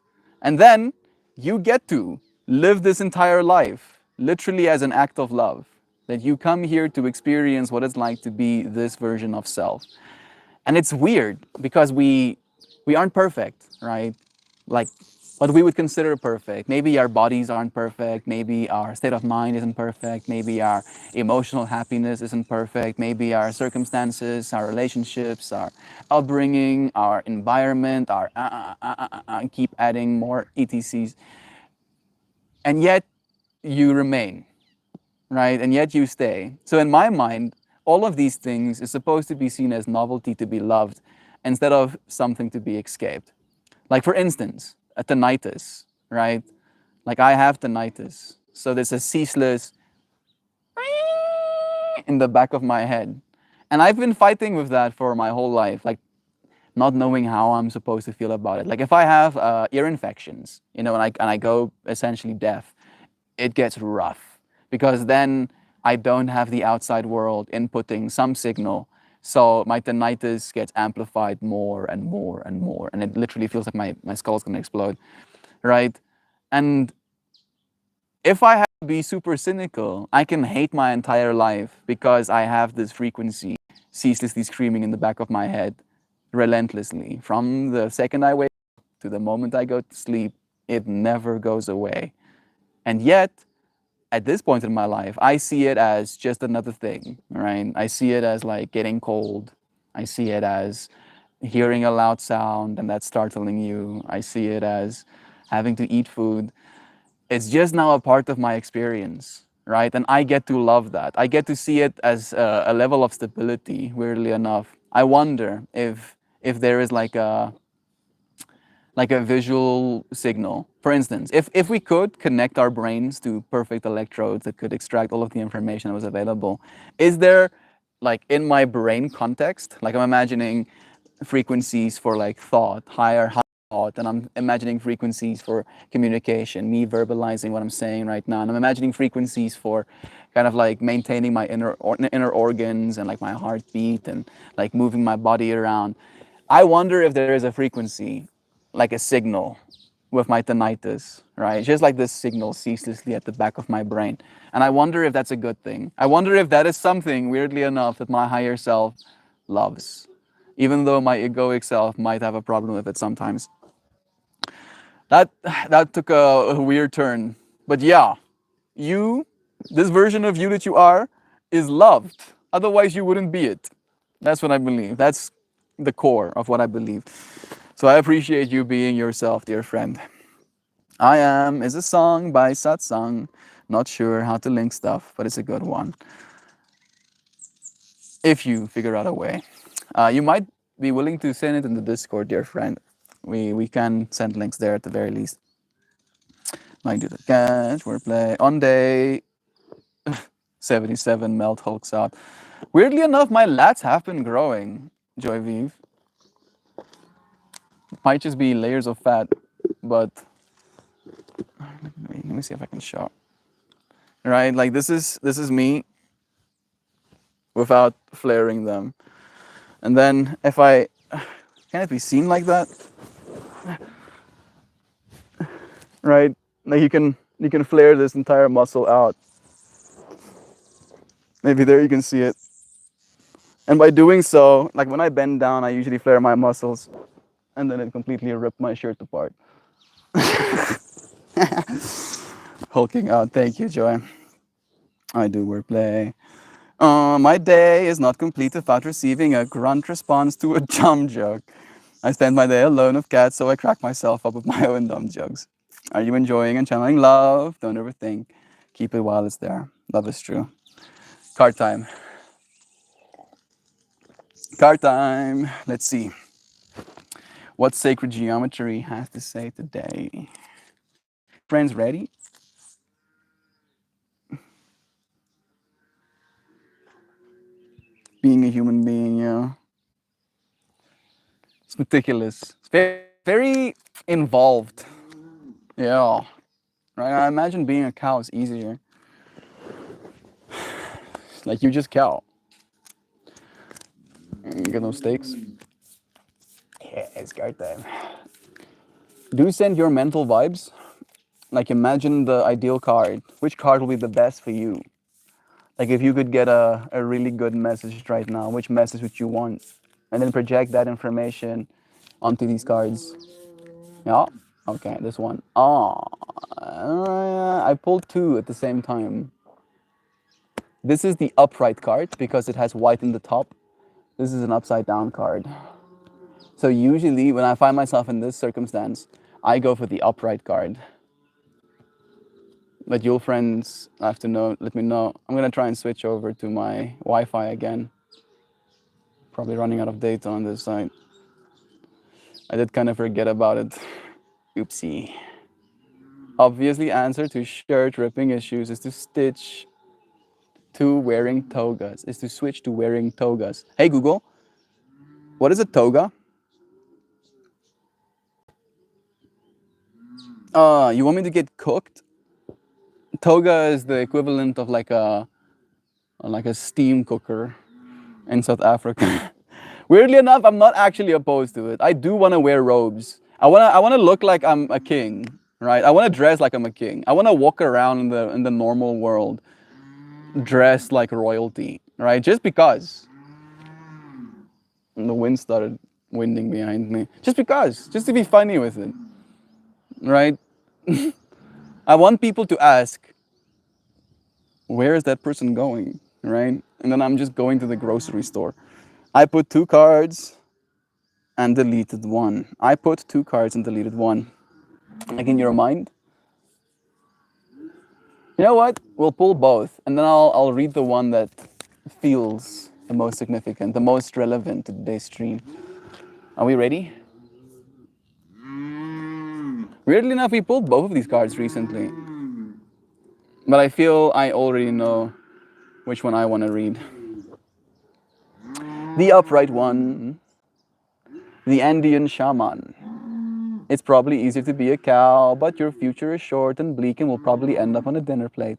And then you get to live this entire life literally as an act of love. That you come here to experience what it's like to be this version of self. And it's weird because we aren't perfect, right? Like what we would consider perfect. Maybe our bodies aren't perfect. Maybe our state of mind isn't perfect. Maybe our emotional happiness isn't perfect. Maybe our circumstances, our relationships, our upbringing, our environment, our keep adding more ETCs. And yet you remain, right? And yet you stay. So in my mind, all of these things is supposed to be seen as novelty to be loved instead of something to be escaped. Like for instance, a tinnitus, right? Like I have tinnitus. So there's a ceaseless in the back of my head. And I've been fighting with that for my whole life, like not knowing how I'm supposed to feel about it. Like if I have ear infections, and I go essentially deaf, it gets rough because then I don't have the outside world inputting some signal. So my tinnitus gets amplified more and more and more. And it literally feels like my skull's gonna explode, right? And if I have to be super cynical, I can hate my entire life because I have this frequency ceaselessly screaming in the back of my head relentlessly. From the second I wake up to the moment I go to sleep, it never goes away. And yet, at this point in my life, I see it as just another thing, right? I see it as like getting cold. I see it as hearing a loud sound and that's startling you. I see it as having to eat food. It's just now a part of my experience, right? And I get to love that. I get to see it as a level of stability, weirdly enough. I wonder if there is like a visual signal. For instance, if we could connect our brains to perfect electrodes that could extract all of the information that was available, is there, like in my brain context, like I'm imagining frequencies for like thought, high thought, and I'm imagining frequencies for communication, me verbalizing what I'm saying right now, and I'm imagining frequencies for kind of like maintaining my inner organs and like my heartbeat and like moving my body around. I wonder if there is a frequency, like a signal with my tinnitus, right? Just like this signal ceaselessly at the back of my brain. And I wonder if that's a good thing. I wonder if that is something, weirdly enough, that my higher self loves, even though my egoic self might have a problem with it sometimes. That took a weird turn. But yeah, you, this version of you that you are, is loved. Otherwise, you wouldn't be it. That's what I believe. That's the core of what I believe. So I appreciate you being yourself, dear friend. I Am is a song by Satsang. Not sure how to link stuff, but it's a good one. If you figure out a way. You might be willing to send it in the Discord, dear friend. We can send links there at the very least. Might do the catch, wordplay. On day 77, Melt hulks out. Weirdly enough, my lats have been growing, Joy Vive. Might just be layers of fat, but let me see if I can show. Right, like this is me without flaring them, and then if I can it be seen like that, right? Like you can flare this entire muscle out. Maybe there you can see it. And by doing so, like when I bend down, I usually flare my muscles, and then it completely ripped my shirt apart. Hulking out. Thank you, Joy. I do wordplay. My day is not complete without receiving a grunt response to a dumb joke. I spend my day alone with cats, so I crack myself up with my own dumb jokes. Are you enjoying and channeling love? Don't overthink. Keep it while it's there. Love is true. Card time. Card time. Let's see what sacred geometry has to say today. Friends, ready? Being a human being, yeah. It's meticulous. It's very, very involved. Yeah. Right? I imagine being a cow is easier. Like you just cow. You get no steaks. Yeah, it's card time. Do send your mental vibes. Like imagine the ideal card. Which card will be the best for you? Like if you could get a really good message right now, which message would you want? And then project that information onto these cards. Yeah. Okay, this one. Oh, I pulled two at the same time. This is the upright card because it has white in the top. This is an upside down card. So usually when I find myself in this circumstance, I go for the upright card. But you'll friends have to know, let me know. I'm gonna try and switch over to my Wi-Fi again. Probably running out of data on this side. I did kind of forget about it. Oopsie. Obviously, answer to shirt ripping issues is to stitch to wearing togas, is to switch to wearing togas. Hey Google, what is a toga? You want me to get cooked? Toga is the equivalent of like a steam cooker in South Africa. Weirdly enough, I'm not actually opposed to it. I do want to wear robes. I wanna look like I'm a king, right? I want to dress like I'm a king. I want to walk around in the normal world dressed like royalty, right? Just because. And the wind started winding behind me. Just because, just to be funny with it, right? I want people to ask, where is that person going, right? And then I'm just going to the grocery store. I put 2 cards and deleted 1. I put 2 cards and deleted 1. Like in your mind. You know what? We'll pull both, and then I'll read the one that feels the most significant, the most relevant to today's stream. Are we ready? Weirdly enough, we pulled both of these cards recently, but I feel I already know which one I want to read. The upright one, the Andean shaman. It's probably easier to be a cow, but your future is short and bleak and will probably end up on a dinner plate.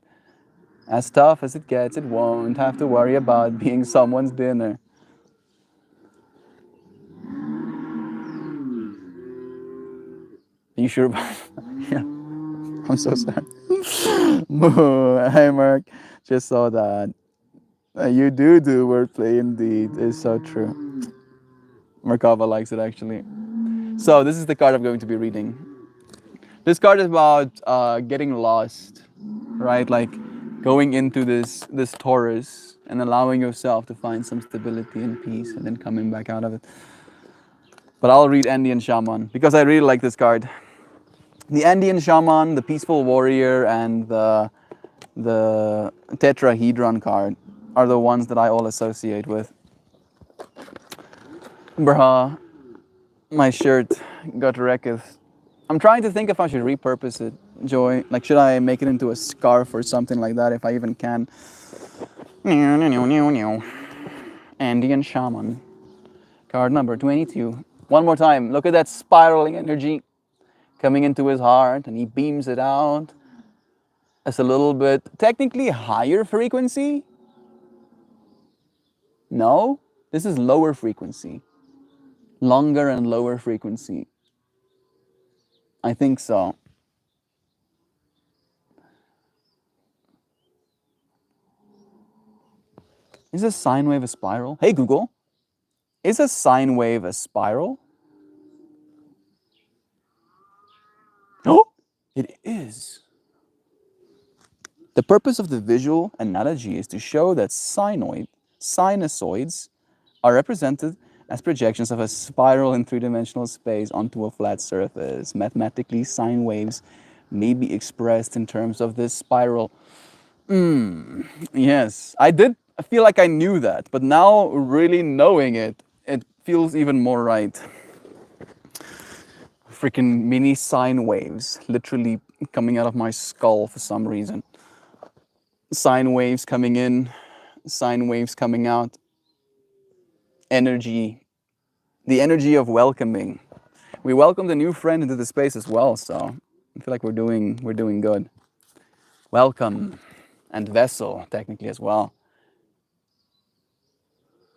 As tough as it gets, it won't have to worry about being someone's dinner. Are you sure about that? Yeah. I'm so sorry. Hey, Mark. Just saw that. You do wordplay indeed. It's so true. Merkava likes it actually. So this is the card I'm going to be reading. This card is about getting lost, right? Like going into this Taurus and allowing yourself to find some stability and peace and then coming back out of it. But I'll read Andean Shaman because I really like this card. The Andean Shaman, the Peaceful Warrior, and the Tetrahedron card are the ones that I all associate with. Bruh, my shirt got wrecked. I'm trying to think if I should repurpose it, Joy. Like, should I make it into a scarf or something like that if I even can? Andean Shaman. Card number 22. One more time. Look at that spiraling energy coming into his heart, and he beams it out as a little bit technically higher frequency. No, this is lower frequency. Longer and lower frequency. I think so. Is a sine wave a spiral? Hey Google, is a sine wave a spiral? Oh, it is. The purpose of the visual analogy is to show that sinusoids are represented as projections of a spiral in three-dimensional space onto a flat surface. Mathematically, sine waves may be expressed in terms of this spiral. Yes, I did feel like I knew that, but now really knowing it, it feels even more right. Freaking mini sine waves literally coming out of my skull for some reason. Sine waves coming in, sine waves coming out. Energy, the energy of welcoming. We welcomed a new friend into the space as well, so I feel like we're doing good. Welcome, and vessel technically as well.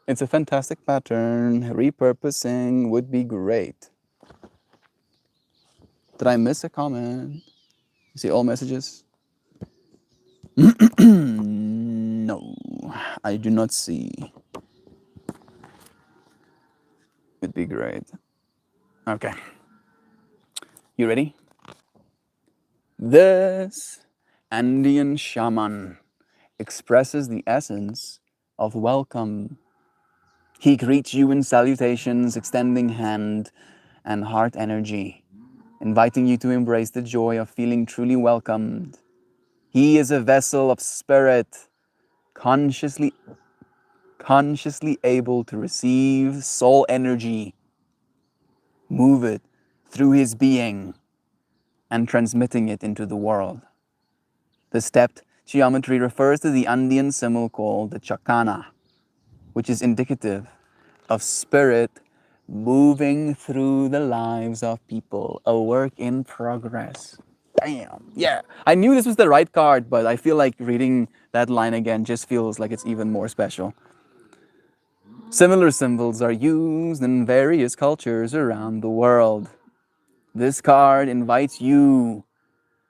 It's a fantastic pattern. Repurposing would be great. Did I miss a comment? You see all messages? No, I do not see. It'd be great. Okay. You ready? This Andean shaman expresses the essence of welcome. He greets you in salutations, extending hand and heart energy, inviting you to embrace the joy of feeling truly welcomed. He is a vessel of spirit, consciously able to receive soul energy, move it through his being, and transmitting it into the world. The stepped geometry refers to the Andean symbol called the chacana, which is indicative of spirit moving through the lives of people, a work in progress. Damn, yeah. I knew this was the right card, but I feel like reading that line again just feels like it's even more special. Similar symbols are used in various cultures around the world. This card invites you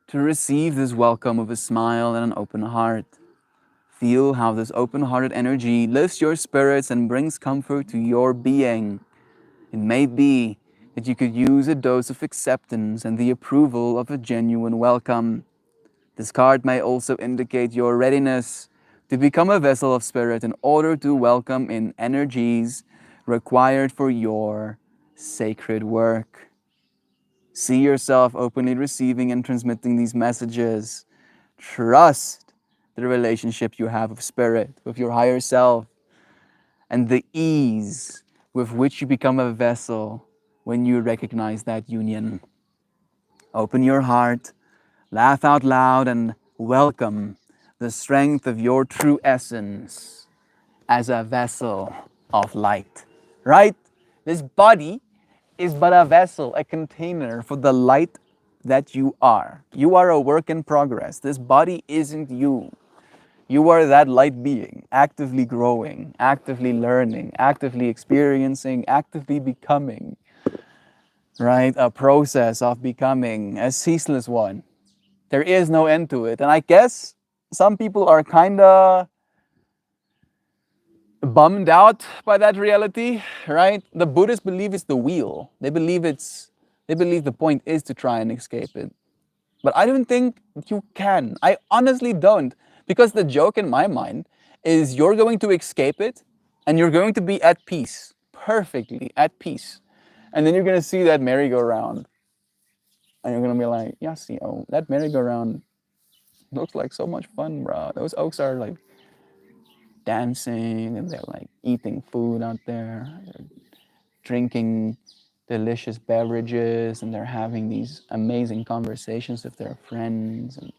to receive this welcome with a smile and an open heart. Feel how this open-hearted energy lifts your spirits and brings comfort to your being. It may be that you could use a dose of acceptance and the approval of a genuine welcome. This card may also indicate your readiness to become a vessel of spirit in order to welcome in energies required for your sacred work. See yourself openly receiving and transmitting these messages. Trust the relationship you have with spirit, with your higher self, and the ease with which you become a vessel when you recognize that union. Open your heart, laugh out loud, and welcome the strength of your true essence as a vessel of light. Right? This body is but a vessel, a container for the light that you are. You are a work in progress. This body isn't you. You are that light being, actively growing, actively learning, actively experiencing, actively becoming. Right? A process of becoming, a ceaseless one. There is no end to it. And I guess some people are kind of bummed out by that reality, right? The Buddhists believe it's the wheel. They believe the point is to try and escape it. But I don't think you can. I honestly don't. Because the joke in my mind is you're going to escape it and you're going to be at peace, perfectly at peace. And then you're going to see that merry-go-round. And you're going to be like, yeah, see, oh, that merry-go-round looks like so much fun, bro. Those oaks are like dancing and they're like eating food out there. They're drinking delicious beverages and they're having these amazing conversations with their friends. And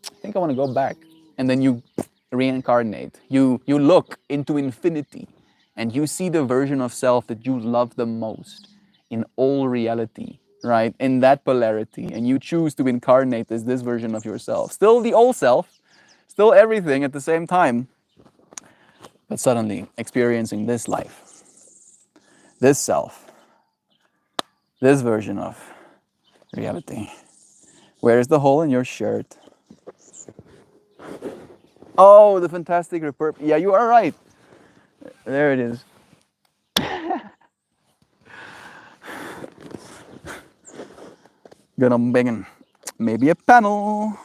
I think I want to go back. And then you reincarnate. You look into infinity and you see the version of self that you love the most in all reality, right? In that polarity. And you choose to incarnate as this version of yourself. Still the old self, still everything at the same time, but suddenly experiencing this life, this self, this version of reality. Where's the hole in your shirt? Oh, the fantastic report. Yeah, you are right. There it is. Gonna bang. Maybe a panel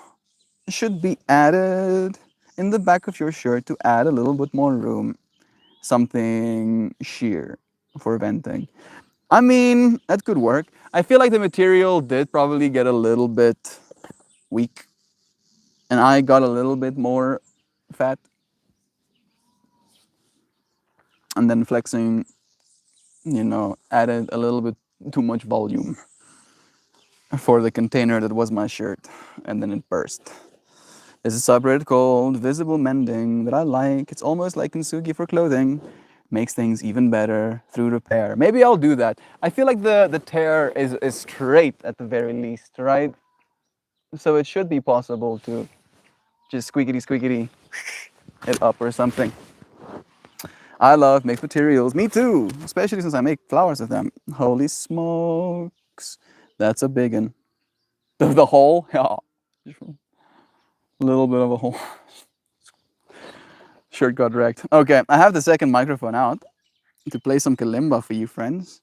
should be added in the back of your shirt to add a little bit more room. Something sheer for venting. I mean, that could work. I feel like the material did probably get a little bit weak. And I got a little bit more fat. And then flexing, added a little bit too much volume for the container that was my shirt. And then it burst. There's a subreddit called Visible Mending that I like. It's almost like Kintsugi for clothing. Makes things even better through repair. Maybe I'll do that. I feel like the tear is straight at the very least, right? So it should be possible to just squeakity it up or something. I love mixed materials. Me too, especially since I make flowers with them. Holy smokes. That's a big one. The hole? Yeah. A little bit of a hole. Shirt got wrecked. Okay, I have the second microphone out to play some kalimba for you friends.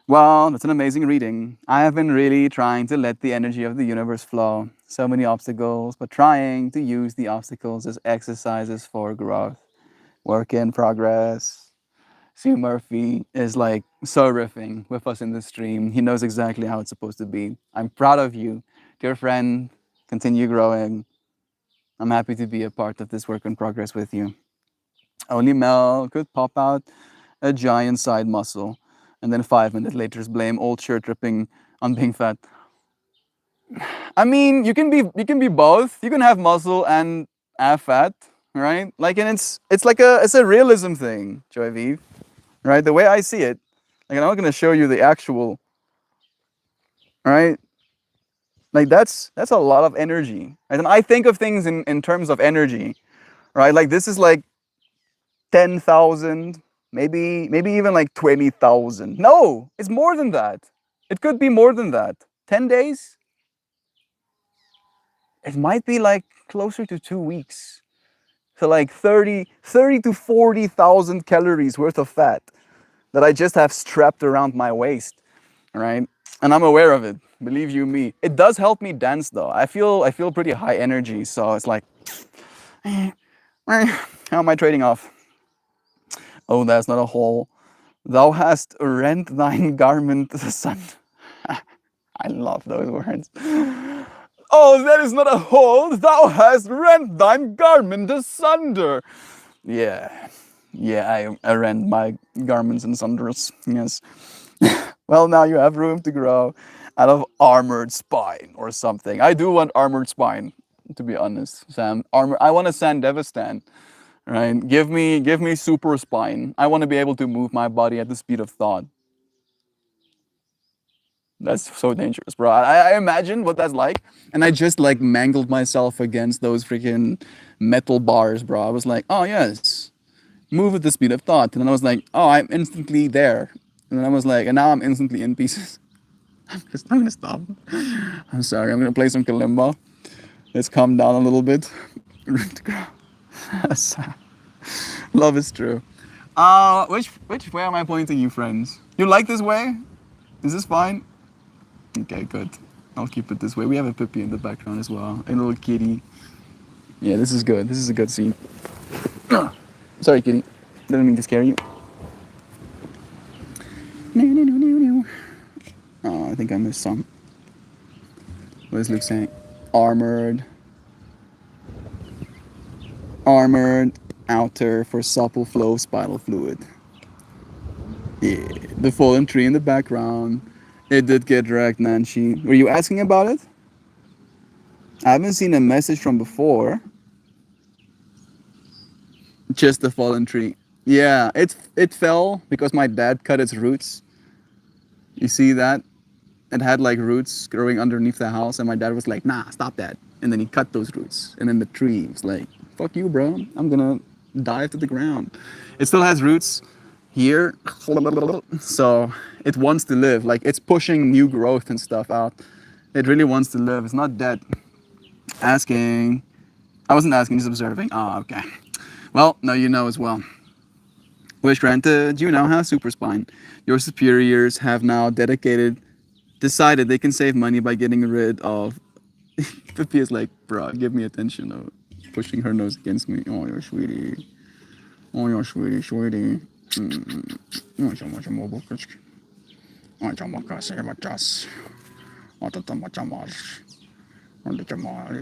Well, that's an amazing reading. I have been really trying to let the energy of the universe flow. So many obstacles, but trying to use the obstacles as exercises for growth. Work in progress. Sue Murphy is like so riffing with us in the stream. He knows exactly how it's supposed to be. I'm proud of you, dear friend. Continue growing. I'm happy to be a part of this work in progress with you. Only Mel could pop out a giant side muscle. and then 5 minutes later blame old shirt ripping on being fat. I mean, you can be both. You can have muscle and have fat, right? Like, and it's like it's a realism thing, Joy Vive, right? The way I see it, like, I'm not gonna show you the actual, right? Like, that's a lot of energy, right? And I think of things in terms of energy, right? Like, this is like 10,000, maybe even like 20,000. No, it's more than that. It could be more than that. 10 days. It might be like closer to 2 weeks. So like 30 to 40,000 calories worth of fat that I just have strapped around my waist, right? And I'm aware of it. Believe you me. It does help me dance though. I feel pretty high energy, so it's like, how am I trading off? Oh, that's not a hole. Thou hast rent thine garment asunder. I love those words. Oh, that is not a hole. Thou hast rent thine garment asunder. Yeah, yeah, I rent my garments in sunders. Yes. Well, now you have room to grow out of armored spine or something. I do want armored spine, to be honest, Sam. Armor. I want a Sandevistan, right? Give me super spine. I want to be able to move my body at the speed of thought. That's so dangerous, bro. I imagine what that's like, and I just like mangled myself against those freaking metal bars, bro. I was like, oh yes, move at the speed of thought, and then I was like, oh, I'm instantly there, and then I was like, and now I'm instantly in pieces. I'm gonna stop. I'm sorry. I'm gonna play some kalimba. Let's calm down a little bit. Love is true. Which way am I pointing you, friends? You like this way? Is this fine? Okay, good. I'll keep it this way. We have a puppy in the background as well. A little kitty. Yeah, this is good. This is a good scene. Sorry, kitty. Didn't mean to scare you. Oh, I think I missed some. What is Luke saying? Armored. Armored outer for supple flow of spinal fluid. Yeah, the fallen tree in the background. It did get wrecked, Nancy. Were you asking about it? I haven't seen a message from before. Just the fallen tree. Yeah, it fell because my dad cut its roots. You see that? It had like roots growing underneath the house, and my dad was like, "Nah, stop that." And then he cut those roots, and then the tree was like, "Fuck you, bro. I'm gonna dive to the ground." It still has roots here, so it wants to live. Like, it's pushing new growth and stuff out. It really wants to live. It's not dead. Asking. I wasn't asking, just observing. Oh, okay. Well, now you know as well. Wish granted, you now have super spine. Your superiors have now decided they can save money by getting rid of. Pippi is like, bro, give me attention. Oh, pushing her nose against me. Oh, you're sweetie. Oh, you're sweetie, sweetie. Oh, so much more books. Oh, so much more services. Oh, so much more. Oh, so much more.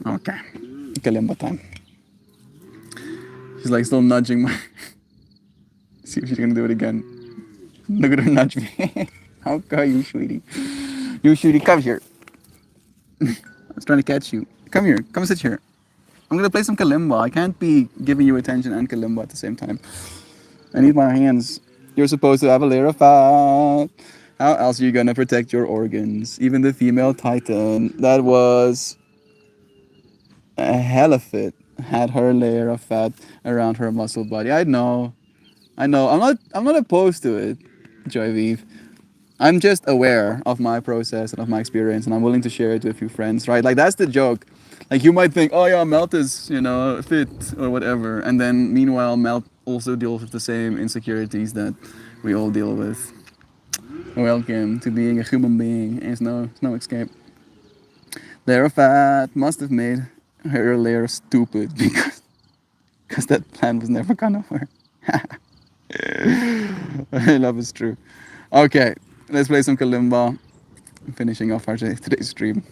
Okay. Kalimba time. She's like still nudging my. See if she's gonna do it again. Look at her nudge me. Okay, you sweetie. You sweetie, come here. I was trying to catch you. Come here. Come sit here. I'm gonna play some kalimba. I can't be giving you attention and kalimba at the same time. I need my hands. You're supposed to have a layer of fat. How else are you gonna protect your organs? Even the female titan that was a hell of it had her layer of fat around her muscle body. I know. I'm not opposed to it, Joy Vive. I'm just aware of my process and of my experience, and I'm willing to share it to a few friends, right? Like, that's the joke. Like, you might think, oh yeah, Melt is, fit or whatever, and then meanwhile Melt also deals with the same insecurities that we all deal with. Welcome to being a human being. There's no escape. Layer of fat must have made her layer stupid because that plan was never gonna work. Love is true. Okay, let's play some kalimba. Finishing off our today's stream.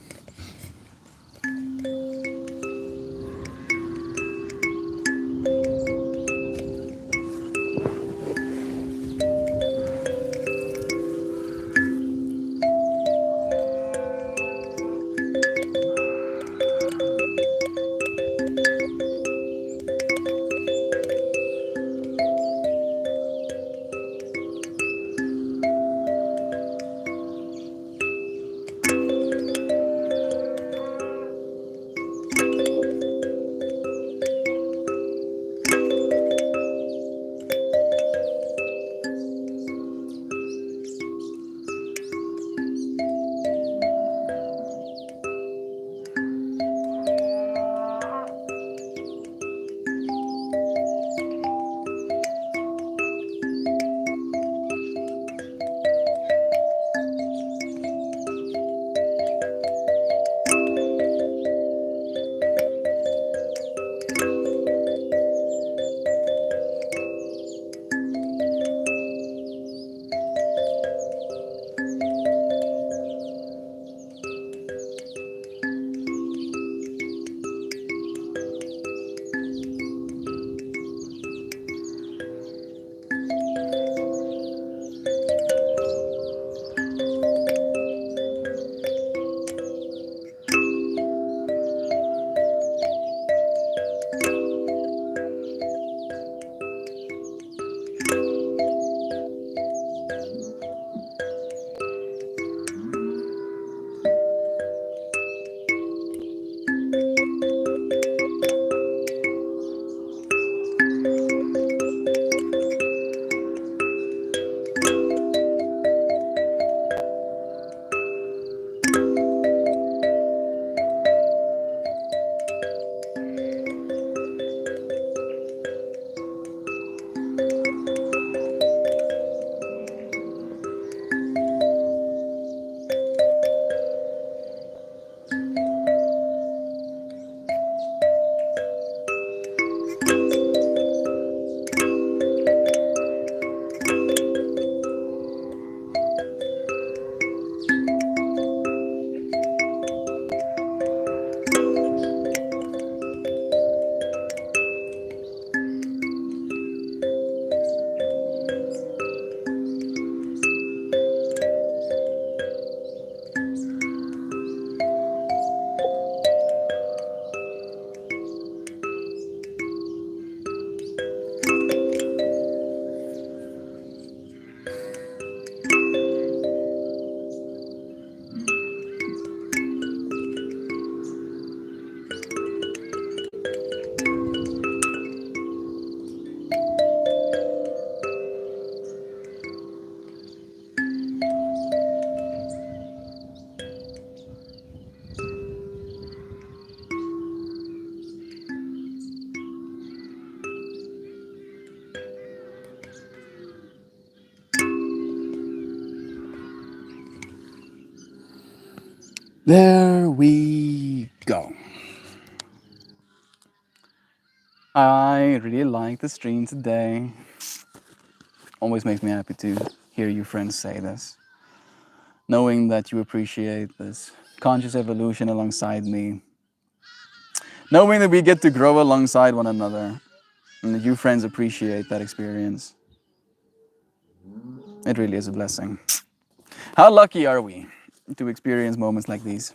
There we go. I really like the stream today. Always makes me happy to hear you friends say this. Knowing that you appreciate this conscious evolution alongside me. Knowing that we get to grow alongside one another. And that you friends appreciate that experience. It really is a blessing. How lucky are we to experience moments like these?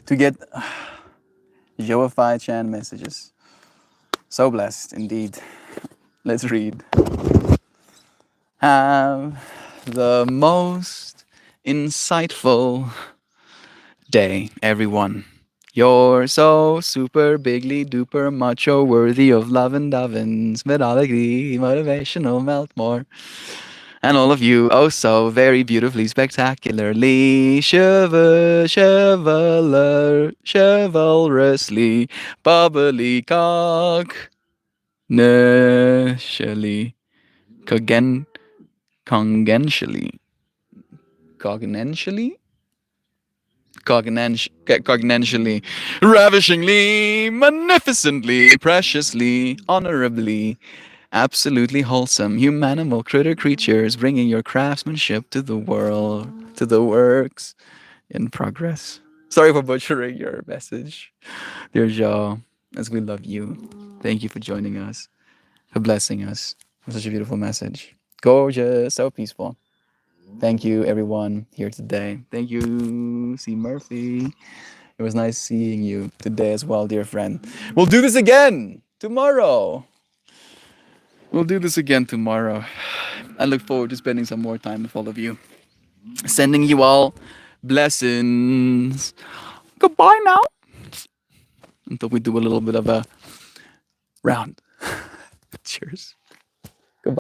To get Joify Chan messages. So blessed indeed. Let's read. Have the most insightful day, everyone. You're so super bigly duper macho, worthy of love and Davins, methodically motivational, melt more. And all of you, oh so very beautifully, spectacularly, chivalrously, bubbly cock, nurshily, congenially, cognitionally, cognitionally, ravishingly, magnificently, preciously, honorably, Absolutely wholesome. Humanimal critter creatures bringing your craftsmanship to the world, to the works in progress. Sorry for butchering your message, dear Jo, as we love you. Thank you for joining us, for blessing us with such a beautiful message. Gorgeous, so peaceful. Thank you, everyone here today. Thank you, C. Murphy. It was nice seeing you today as well, dear friend. We'll do this again tomorrow. We'll do this again tomorrow. I look forward to spending some more time with all of you. Sending you all blessings. Goodbye now. Until we do a little bit of a round. Cheers.